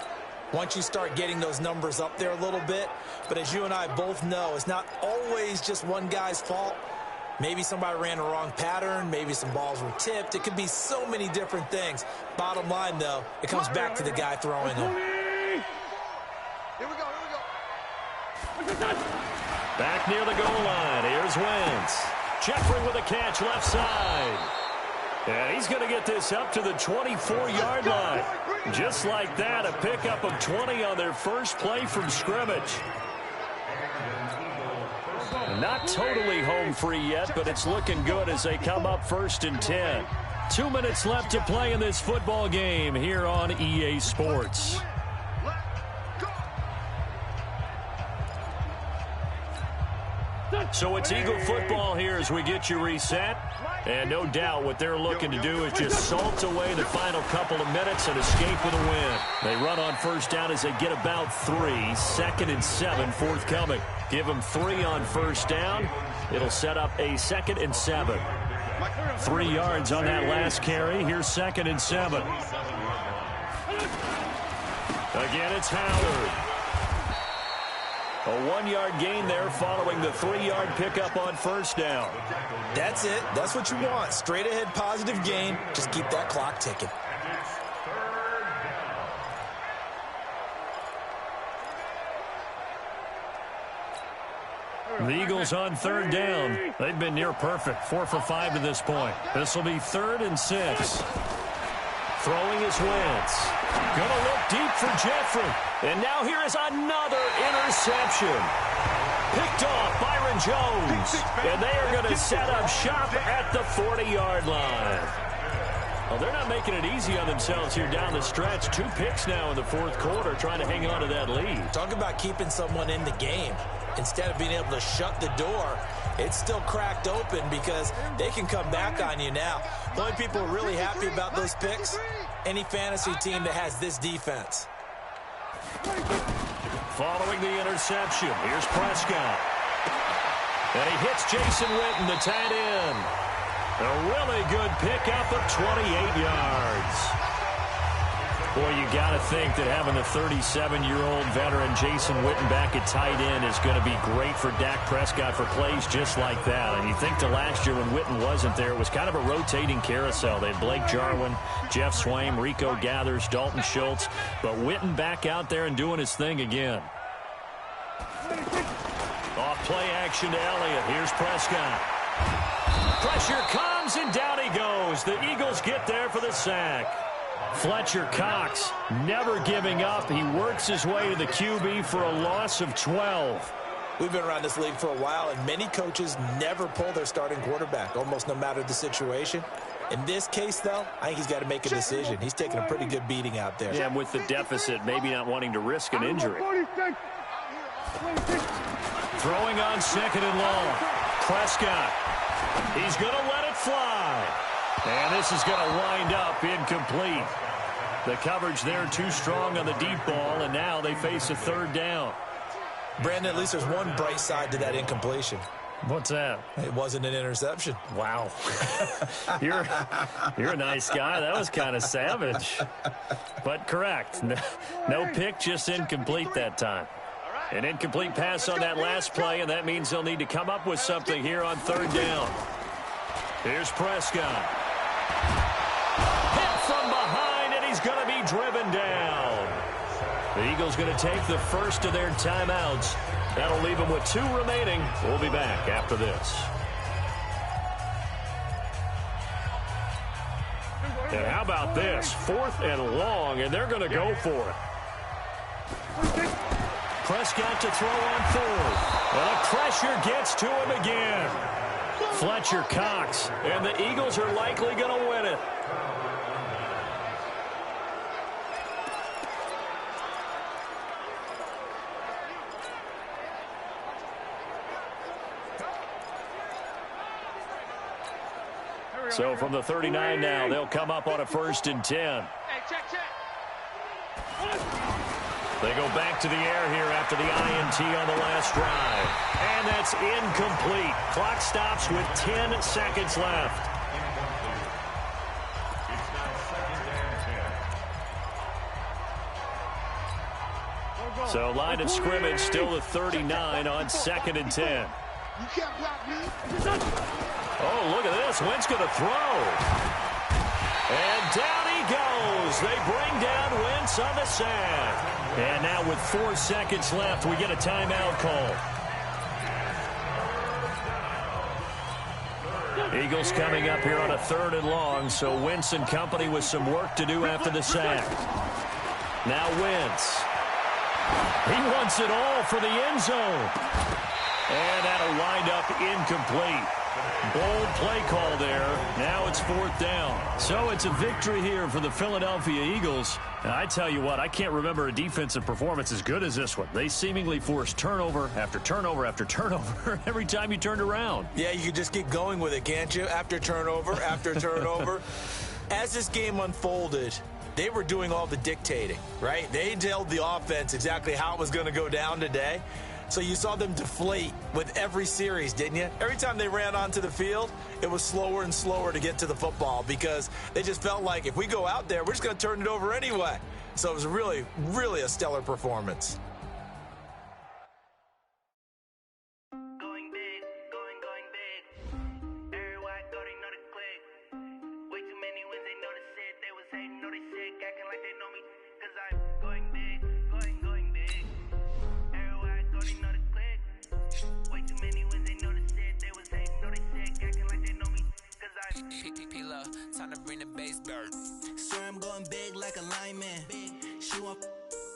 once you start getting those numbers up there a little bit. But as you and I both know, it's not always just one guy's fault. Maybe somebody ran the wrong pattern. Maybe some balls were tipped. It could be so many different things. Bottom line, though, it comes back to the guy throwing them. Here we go. Back near the goal line. Here's Wentz. Jeffrey with a catch left side. And he's going to get this up to the 24-yard line. Just like that, a pickup of 20 on their first play from scrimmage. Not totally home free yet, but it's looking good as they come up 1st and 10. 2 minutes left to play in this football game here on EA Sports. So it's Eagle football here as we get you reset. And no doubt what they're looking to do is just salt away the final couple of minutes and escape with a win. They run on first down as they get about 3. 2nd and 7 forthcoming. Give them 3 on first down. It'll set up a 2nd and 7. 3 yards on that last carry. Here's 2nd and 7. Again, it's Howard. A 1-yard gain there following the 3-yard pickup on first down. That's it. That's what you want. Straight ahead positive gain. Just keep that clock ticking. The Eagles on 3rd down. They've been near perfect. 4 for 5 to this point. This will be 3rd and 6. Throwing is Wentz. Going to look deep for Jeffrey. And now here is another interception. Picked off Byron Jones. And they are going to set up shop at the 40-yard line. Well, they're not making it easy on themselves here down the stretch. 2 picks now in the 4th quarter, trying to hang on to that lead. Talk about keeping someone in the game. Instead of being able to shut the door, it's still cracked open because they can come back on you now. The only people really happy about those picks, any fantasy team that has this defense. Following the interception, here's Prescott. And he hits Jason Witten, the tight end. A really good pickup of 28 yards. Boy, you got to think that having the 37-year-old veteran Jason Witten back at tight end is going to be great for Dak Prescott for plays just like that. And you think to last year when Witten wasn't there, it was kind of a rotating carousel. They had Blake Jarwin, Jeff Swaim, Rico Gathers, Dalton Schultz. But Witten back out there and doing his thing again. Off play action to Elliott. Here's Prescott. Pressure comes and down he goes. The Eagles get there for the sack. Fletcher Cox never giving up. He works his way to the QB for a loss of 12. We've been around this league for a while, and many coaches never pull their starting quarterback, almost no matter the situation. In this case, though, I think he's got to make a decision. He's taking a pretty good beating out there. Yeah, and with the deficit, maybe not wanting to risk an injury. Throwing on 2nd and long. Prescott. He's going to let it fly. And this is going to wind up incomplete. The coverage there too strong on the deep ball, and now they face a 3rd down. Brandon, at least there's one bright side to that incompletion. What's that? It wasn't an interception. Wow. You're a nice guy. That was kind of savage. But correct. No pick, just incomplete that time. An incomplete pass on that last play, and that means they'll need to come up with something here on 3rd down. Here's Prescott. Hit from behind, and he's going to be driven down. The Eagles going to take the first of their timeouts. That'll leave them with 2 remaining. We'll be back after this. And how about this? 4th and long, and they're going to go for it. Prescott to throw on 4th. And the pressure gets to him again. Fletcher Cox, and the Eagles are likely going to win it. So from the 39 now, they'll come up on a 1st and 10. Hey, check. They go back to the air here after the INT on the last drive. And that's incomplete. Clock stops with 10 seconds left. So line of scrimmage still the 39 on 2nd and 10. You can't block me. Oh, look at this. Wentz going to throw. And down he goes. They bring down Wentz on the sack. And now with 4 seconds left, we get a timeout call. Eagles coming up here on a 3rd and long, so Wentz and company with some work to do after the sack. Now Wentz. He wants it all for the end zone. And that'll wind up incomplete. Bold play call there. Now it's 4th down. So it's a victory here for the Philadelphia Eagles. And I tell you what, I can't remember a defensive performance as good as this one. They seemingly forced turnover after turnover after turnover every time you turned around. Yeah, you could just keep going with it, can't you? After turnover, after turnover. As this game unfolded, they were doing all the dictating, right? They told the offense exactly how it was going to go down today. So you saw them deflate with every series, didn't you? Every time they ran onto the field, it was slower and slower to get to the football because they just felt like if we go out there, we're just going to turn it over anyway. So it was really, really a stellar performance. Going big, going big. Everywhere I go, they know the click. Way too many wins, they know the shit. They was hating, know they sick, acting like they know me. Cause I'm going big, going big. Everywhere I go, they know the click. Way too many wins, they know the shit. They was hating, know they sick, acting like they know me. Cause I'm P-Lo, time to bring the bass dirt. Swear I'm going big like a lineman. She want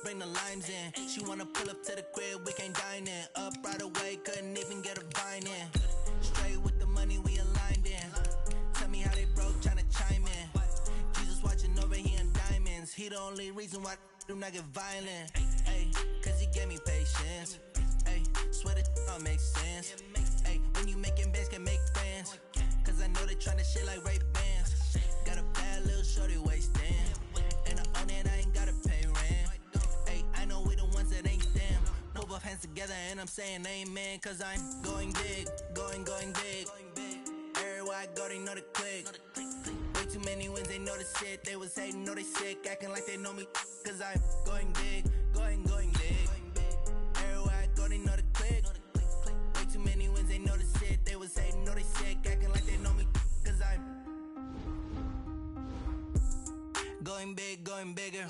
bring the limes in. She wanna pull up to the crib, we can't dine in. Up right away, couldn't even get a vine in. Straight with the money we aligned in. Tell me how they broke, tryna chime in. Jesus watching over here in diamonds. He the only reason why I do not get violent. Ay, cause he gave me patience. Ay, swear that all makes sense. Ay, when you making bands, can make friends. Cause I know they tryna shit like Ray-Bans. Got a bad little shorty wasting. And I own it, I ain't gotta pay rent. Ay, I know we the ones that ain't them. Move both hands together and I'm saying amen. Cause I'm going big, going big. Everywhere I go, they know the click. Way too many wins, they know the shit. They was hating, know they sick, acting like they know me. Cause I'm going big, going big. Everywhere I go, they know the click. Way too many wins, they know the shit. They was hating, know they sick, acting like they know me. Cause I'm going big, going bigger.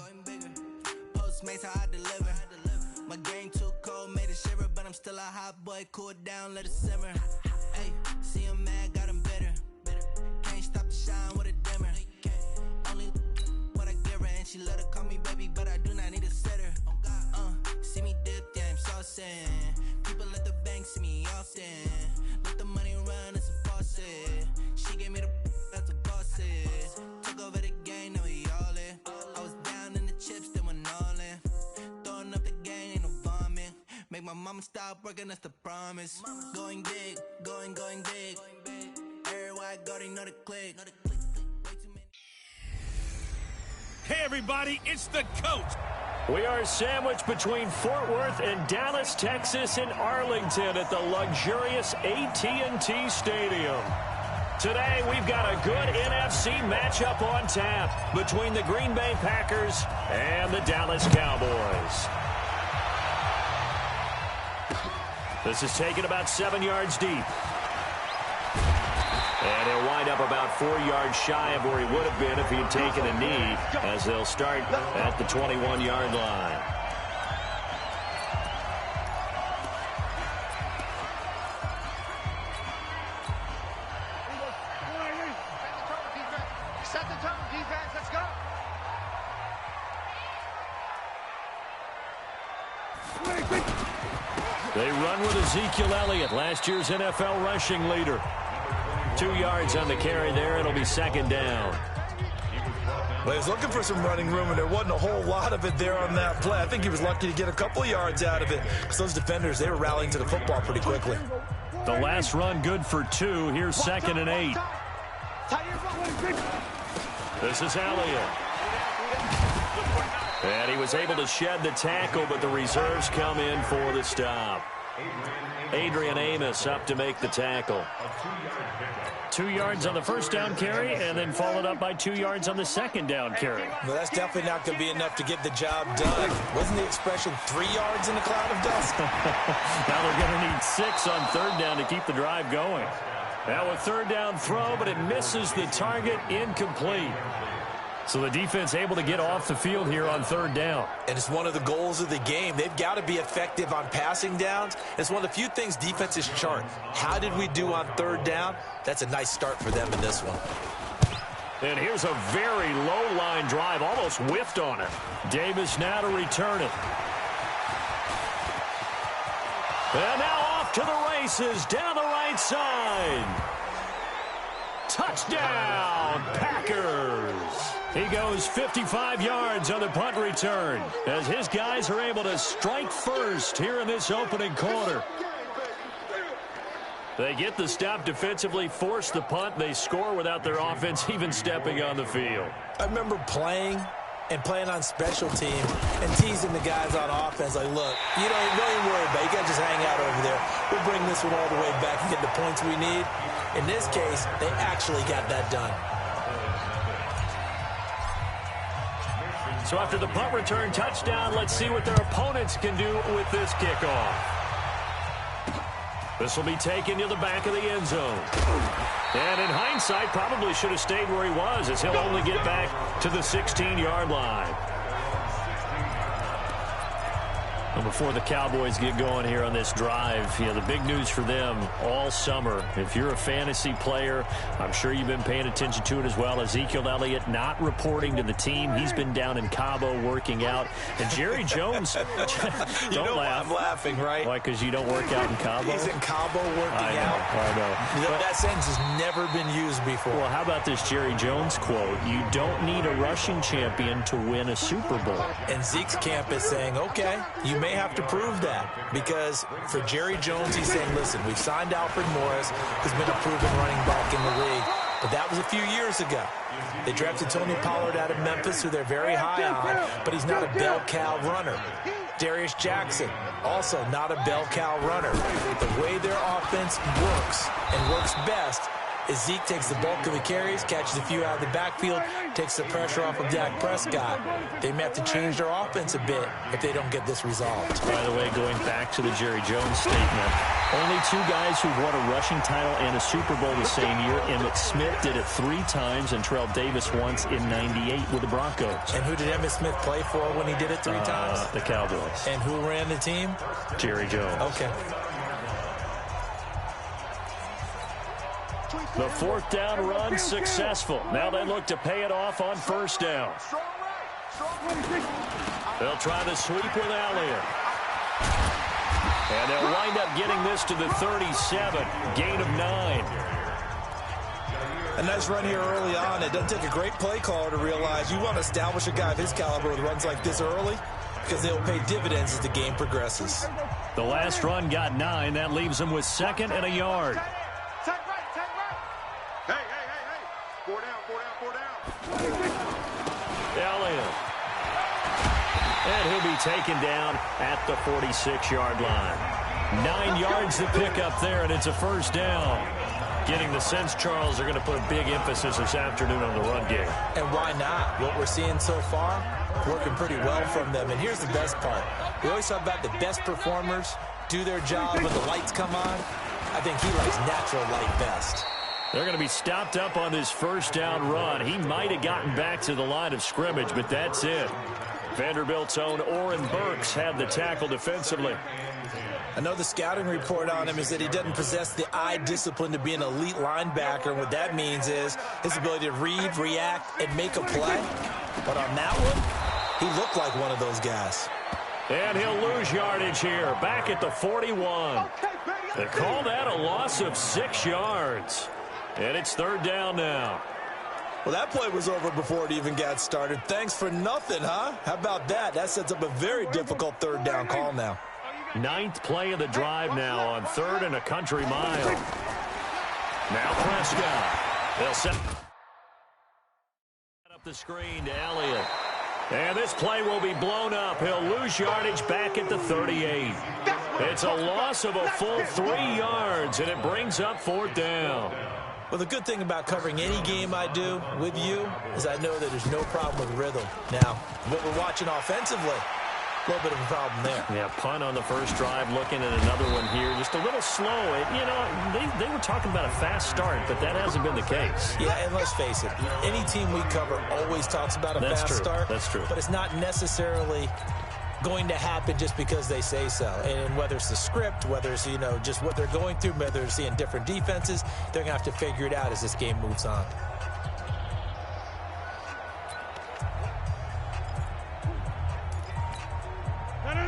Postmates how I deliver. My game too cold, made it shiver, but I'm still a hot boy. Cool it down, let it simmer. Hey, see him mad, got him bitter. Can't stop the shine with a dimmer. Only what I give her, and she let her call me baby, but I do not need a sitter. See me dip, yeah, I'm saucing. People at the bank see me often. Let the money run, it's a faucet. She gave me the that's a boss is. Took over the game, now we all in. I was down in the chips, then went all in. Throwing up the game, ain't no vomit. Make my mama stop working, that's the promise. Going big, going big. Everywhere I go, they know the click. Hey, everybody, it's the coach. We are sandwiched between Fort Worth and Dallas, Texas, and Arlington at the luxurious AT&T Stadium. Today, we've got a good NFC matchup on tap between the Green Bay Packers and the Dallas Cowboys. This is taken about 7 yards deep. And he'll wind up about 4 yards shy of where he would have been if he had taken a knee, as they'll start at the 21-yard line. Set the tone, defense, let's go. They run with Ezekiel Elliott, last year's NFL rushing leader. 2 yards on the carry there. It'll be second down. Well, he was looking for some running room, and there wasn't a whole lot of it there on that play. I think he was lucky to get a couple of yards out of it because those defenders, they were rallying to the football pretty quickly. The last run good for 2. Here's 2nd and 8. This is Elliott. And he was able to shed the tackle, but the reserves come in for the stop. Adrian Amos up to make the tackle. 2 yards on the first down carry, and then followed up by 2 yards on the second down carry. Well, that's definitely not going to be enough to get the job done. Wasn't the expression 3 yards in a cloud of dust? Now they're going to need 6 on third down to keep the drive going. Now a third down throw, but it misses the target, incomplete. So the defense able to get off the field here on third down. And it's one of the goals of the game. They've got to be effective on passing downs. It's one of the few things defenses chart. How did we do on third down? That's a nice start for them in this one. And here's a very low line drive, almost whiffed on it. Davis now to return it. And now off to the races down the right side. Touchdown, Packers. He goes 55 yards on the punt return as his guys are able to strike first here in this opening quarter. They get the stop defensively, force the punt. They score without their offense even stepping on the field. I remember playing on special teams and teasing the guys on offense like, look, don't even worry about it. You got to just hang out over there. We'll bring this one all the way back and get the points we need. In this case, they actually got that done. So after the punt return touchdown, let's see what their opponents can do with this kickoff. This will be taken to the back of the end zone. And in hindsight, probably should have stayed where he was, as he'll only get back to the 16-yard line. And before the Cowboys get going here on this drive, the big news for them all summer, if you're a fantasy player, I'm sure you've been paying attention to it as well. Ezekiel Elliott not reporting to the team. He's been down in Cabo working out. And Jerry Jones, don't laugh. I'm laughing, right? Why, because you don't work out in Cabo? He's in Cabo working out. I know. That sentence has never been used before. Well, how about this Jerry Jones quote? You don't need a rushing champion to win a Super Bowl. And Zeke's camp is saying, okay, you may have to prove that, because for Jerry Jones, he's saying, listen, we've signed Alfred Morris, who's been a proven running back in the league, but that was a few years ago. They drafted Tony Pollard out of Memphis, who they're very high on, but he's not a bell cow runner. Darius Jackson, also not a bell cow runner. The way their offense works and works best is Zeke takes the bulk of the carries, catches a few out of the backfield, takes the pressure off of Dak Prescott. They may have to change their offense a bit if they don't get this resolved. By the way, going back to the Jerry Jones statement, only 2 guys who won a rushing title and a Super Bowl the same year. Emmitt Smith did it 3 times, and Terrell Davis once in '98 with the Broncos. And who did Emmitt Smith play for when he did it 3 times? The Cowboys. And who ran the team? Jerry Jones. Okay. The 4th down run successful. Now they look to pay it off on first down. They'll try the sweep with Elliott. And they'll wind up getting this to the 37. Gain of 9. A nice run here early on. It doesn't take a great play caller to realize you want to establish a guy of his caliber with runs like this early, because they'll pay dividends as the game progresses. The last run got 9. That leaves them with 2nd and a yard. Hey. 4 down. Elliott. And he'll be taken down at the 46-yard line. 9 yards to pick up there, and it's a first down. Getting the sense, Charles, are going to put a big emphasis this afternoon on the run game. And why not? What we're seeing so far, working pretty well from them. And here's the best part. We always talk about the best performers do their job when the lights come on. I think he likes natural light best. They're going to be stopped up on this first down run. He might have gotten back to the line of scrimmage, but that's it. Vanderbilt's own Oren Burks had the tackle defensively. I know the scouting report on him is that he doesn't possess the eye discipline to be an elite linebacker. And what that means is his ability to read, react, and make a play. But on that one, he looked like one of those guys. And he'll lose yardage here, back at the 41. They call that a loss of 6 yards. And it's 3rd down now. Well, that play was over before it even got started. Thanks for nothing, huh? How about that? That sets up a very difficult 3rd down call now. 9th play of the drive now on 3rd and a country mile. Now Prescott. They'll set up the screen to Elliott. And this play will be blown up. He'll lose yardage back at the 38. It's a loss of a full 3 yards, and it brings up 4th down. Well, the good thing about covering any game I do with you is I know that there's no problem with rhythm. Now, what we're watching offensively, a little bit of a problem there. Yeah, punt on the first drive, looking at another one here. Just a little slow. They were talking about a fast start, but that hasn't been the case. Yeah, and let's face it, any team we cover always talks about a fast start. That's true. But it's not necessarily going to happen just because they say so. And whether it's the script, whether it's, just what they're going through, whether they're seeing different defenses, they're going to have to figure it out as this game moves on.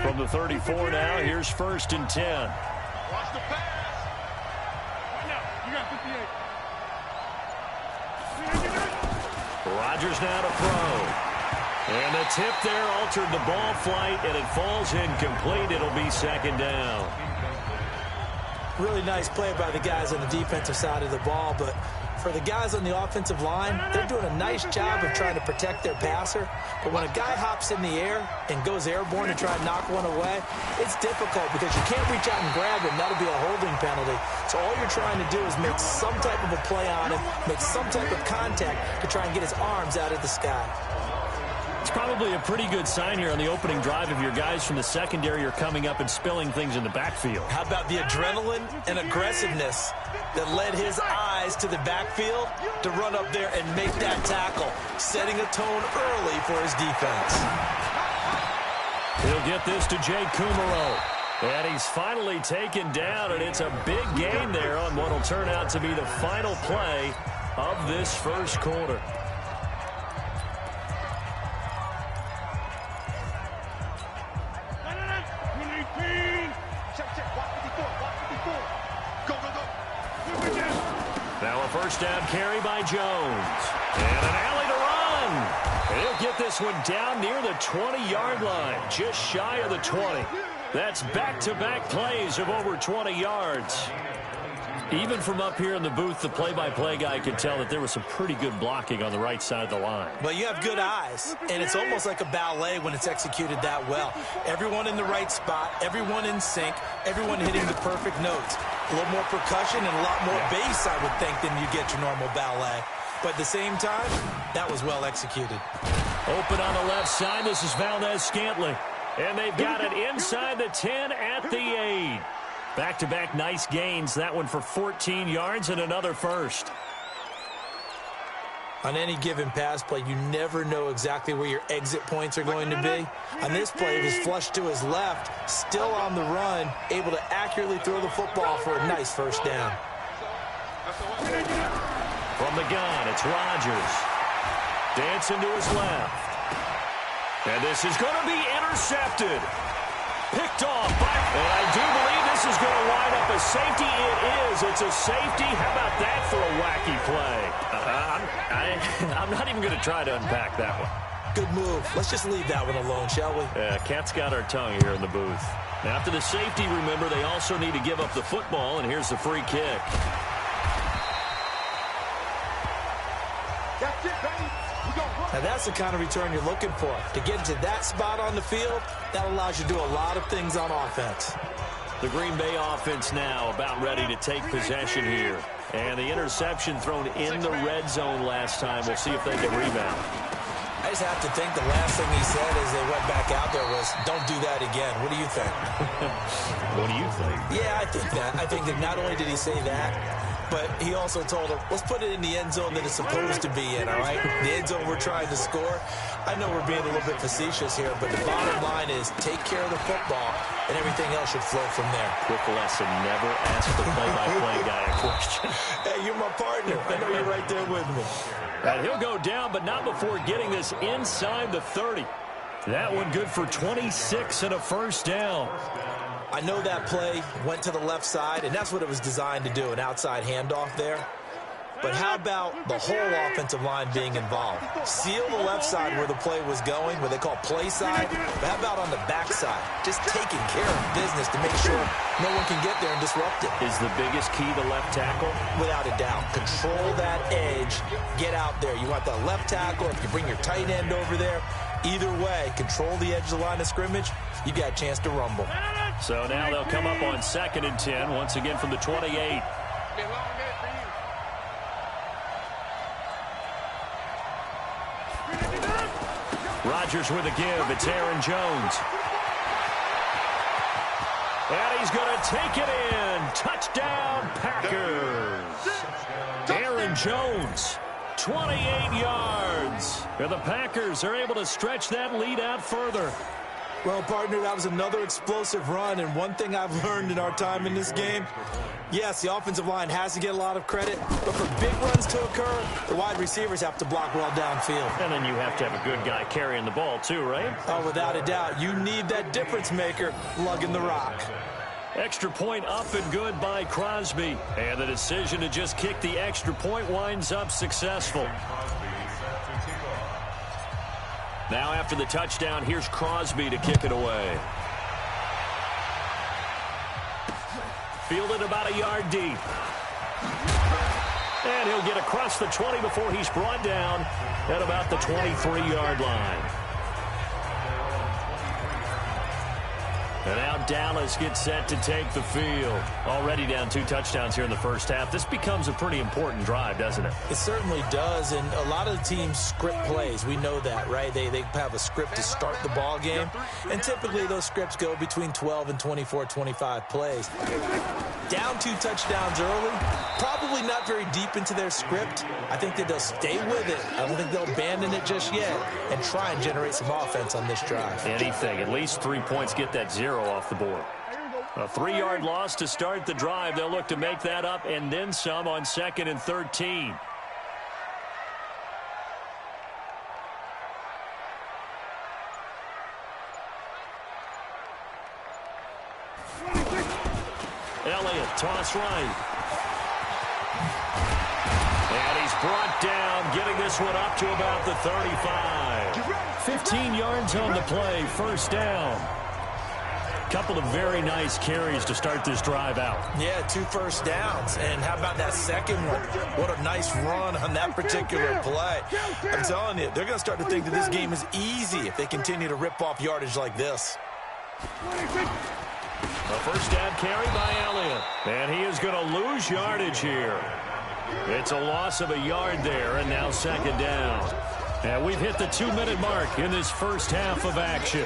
From the 34 now, here's 1st and 10. Watch the pass. Right now, you got 58. Rodgers now to throw. And the tip there altered the ball flight, and it falls incomplete. It'll be 2nd down. Really nice play by the guys on the defensive side of the ball, but for the guys on the offensive line, they're doing a nice job of trying to protect their passer. But when a guy hops in the air and goes airborne to try and knock one away, it's difficult because you can't reach out and grab him. That'll be a holding penalty. So all you're trying to do is make some type of a play on him, make some type of contact to try and get his arms out of the sky. It's probably a pretty good sign here on the opening drive if your guys from the secondary are coming up and spilling things in the backfield. How about the adrenaline and aggressiveness that led his eyes to the backfield to run up there and make that tackle, setting a tone early for his defense. He'll get this to Jay Kumaro. And he's finally taken down, and it's a big gain there on what will turn out to be the final play of this first quarter. Now a first down carry by Jones. And an alley to run. And he'll get this one down near the 20-yard line, just shy of the 20. That's back-to-back plays of over 20 yards. Even from up here in the booth, the play-by-play guy could tell that there was some pretty good blocking on the right side of the line. Well, you have good eyes, and it's almost like a ballet when it's executed that well. Everyone in the right spot, everyone in sync, everyone hitting the perfect notes. A little more percussion and a lot more bass, I would think, than you get your normal ballet. But at the same time, that was well executed. Open on the left side, this is Valdez-Scantling. And they've got it inside the 10 at the 8. Back-to-back nice gains. That one for 14 yards and another first. On any given pass play, you never know exactly where your exit points are going to be. On this play, it was flushed to his left, still on the run, able to accurately throw the football for a nice first down. From the gun, it's Rodgers. Dancing to his left. And this is going to be intercepted. Picked off by, and I do believe this is going to wind up a safety. It is. It's a safety. How about that for a wacky play? I'm not even going to try to unpack that one. Good move. Let's just leave that one alone, shall we? Cat's got our tongue here in the booth. Now, after the safety, remember, they also need to give up the football, and here's the free kick. That's it, baby. Now that's the kind of return you're looking for. To get to that spot on the field, that allows you to do a lot of things on offense. The Green Bay offense now about ready to take possession here. And the interception thrown in the red zone last time. We'll see if they can rebound. I just have to think the last thing he said as they went back out there was, don't do that again. What do you think? What do you think? Yeah, I think that. I think that not only did he say that, But he also told him, let's put it in the end zone that it's supposed to be in, all right? The end zone we're trying to score. I know we're being a little bit facetious here, but the bottom line is take care of the football, and everything else should flow from there. Quick lesson, never ask the play-by-play guy a question. Hey, you're my partner. I know you're right there with me. And he'll go down, but not before getting this inside the 30. That one good for 26 and a first down. I know that play went to the left side, and that's what it was designed to do, an outside handoff there. But how about the whole offensive line being involved? Seal the left side where the play was going, what they call play side. But how about on the back side? Just taking care of business to make sure no one can get there and disrupt it. Is the biggest key the left tackle? Without a doubt. Control that edge. Get out there. You want the left tackle. If you bring your tight end over there, either way, control the edge of the line of scrimmage, you got a chance to rumble. So now they'll come up on 2nd and 10, once again from the 28. Rodgers with a give. It's Aaron Jones. And he's going to take it in. Touchdown, Packers. Aaron Jones, 28 yards. And the Packers are able to stretch that lead out further. Well, partner, that was another explosive run, and one thing I've learned in our time in this game, yes, the offensive line has to get a lot of credit, but for big runs to occur, the wide receivers have to block well downfield. And then you have to have a good guy carrying the ball too, right? Oh, without a doubt. You need that difference maker lugging the rock. Extra point up and good by Crosby. And the decision to just kick the extra point winds up successful. Now after the touchdown, here's Crosby to kick it away. Fielded about a yard deep. And he'll get across the 20 before he's brought down at about the 23-yard line. And now Dallas gets set to take the field. Already down 2 touchdowns here in the first half. This becomes a pretty important drive, doesn't it? It certainly does, and a lot of the teams script plays. We know that, right? They have a script to start the ball game, and typically those scripts go between 12 and 24, 25 plays. Down 2 touchdowns early, probably not very deep into their script. I think that they'll stay with it. I don't think they'll abandon it just yet and try and generate some offense on this drive. Anything. At least 3 points, get that 0 off the board. A 3-yard loss to start the drive. They'll look to make that up and then some on 2nd and 13. Elliott, toss right. And he's brought down, getting this one up to about the 35. 15 yards on the play, first down. Couple of very nice carries to start this drive out. Yeah, 2 first downs. And how about that second one? What a nice run on that particular play. I'm telling you, they're going to start to think that this game is easy if they continue to rip off yardage like this. A first down carry by Elliott. And he is going to lose yardage here. It's a loss of a yard there, and now 2nd down. And we've hit the 2-minute mark in this first half of action.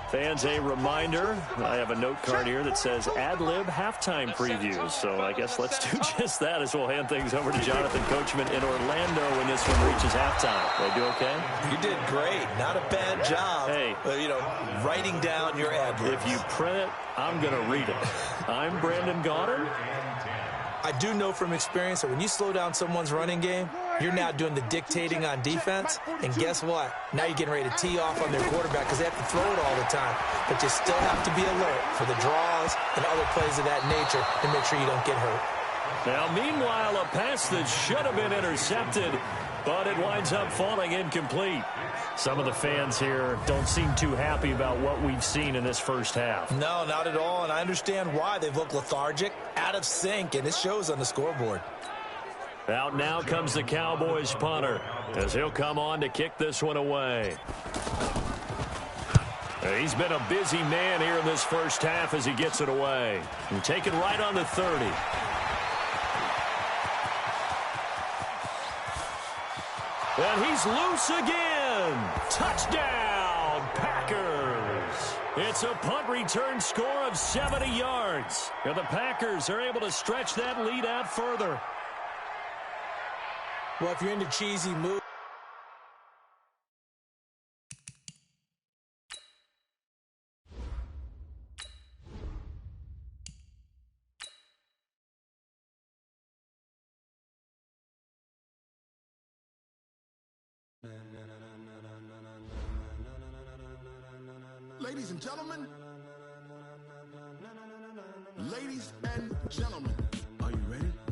Fans, a reminder, I have a note card here that says ad-lib halftime previews. So I guess let's do just that as we'll hand things over to Jonathan Coachman in Orlando when this one reaches halftime. Did I do okay? You did great. Not a bad job. Hey. Writing down your ad-libs. If you print it, I'm going to read it. I'm Brandon Gaudin. I do know from experience that when you slow down someone's running game, you're now doing the dictating on defense. And guess what? Now you're getting ready to tee off on their quarterback because they have to throw it all the time. But you still have to be alert for the draws and other plays of that nature to make sure you don't get hurt. Now, meanwhile, a pass that should have been intercepted, but it winds up falling incomplete. Some of the fans here don't seem too happy about what we've seen in this first half. No, not at all, and I understand why. They've looked lethargic, out of sync, and it shows on the scoreboard. Out now comes the Cowboys punter as he'll come on to kick this one away. He's been a busy man here in this first half as he gets it away. And taken right on the 30. And he's loose again. Touchdown, Packers. It's a punt return score of 70 yards. And the Packers are able to stretch that lead out further. Well, if you're into cheesy moves, Ladies and gentlemen, ladies and gentlemen, are you ready?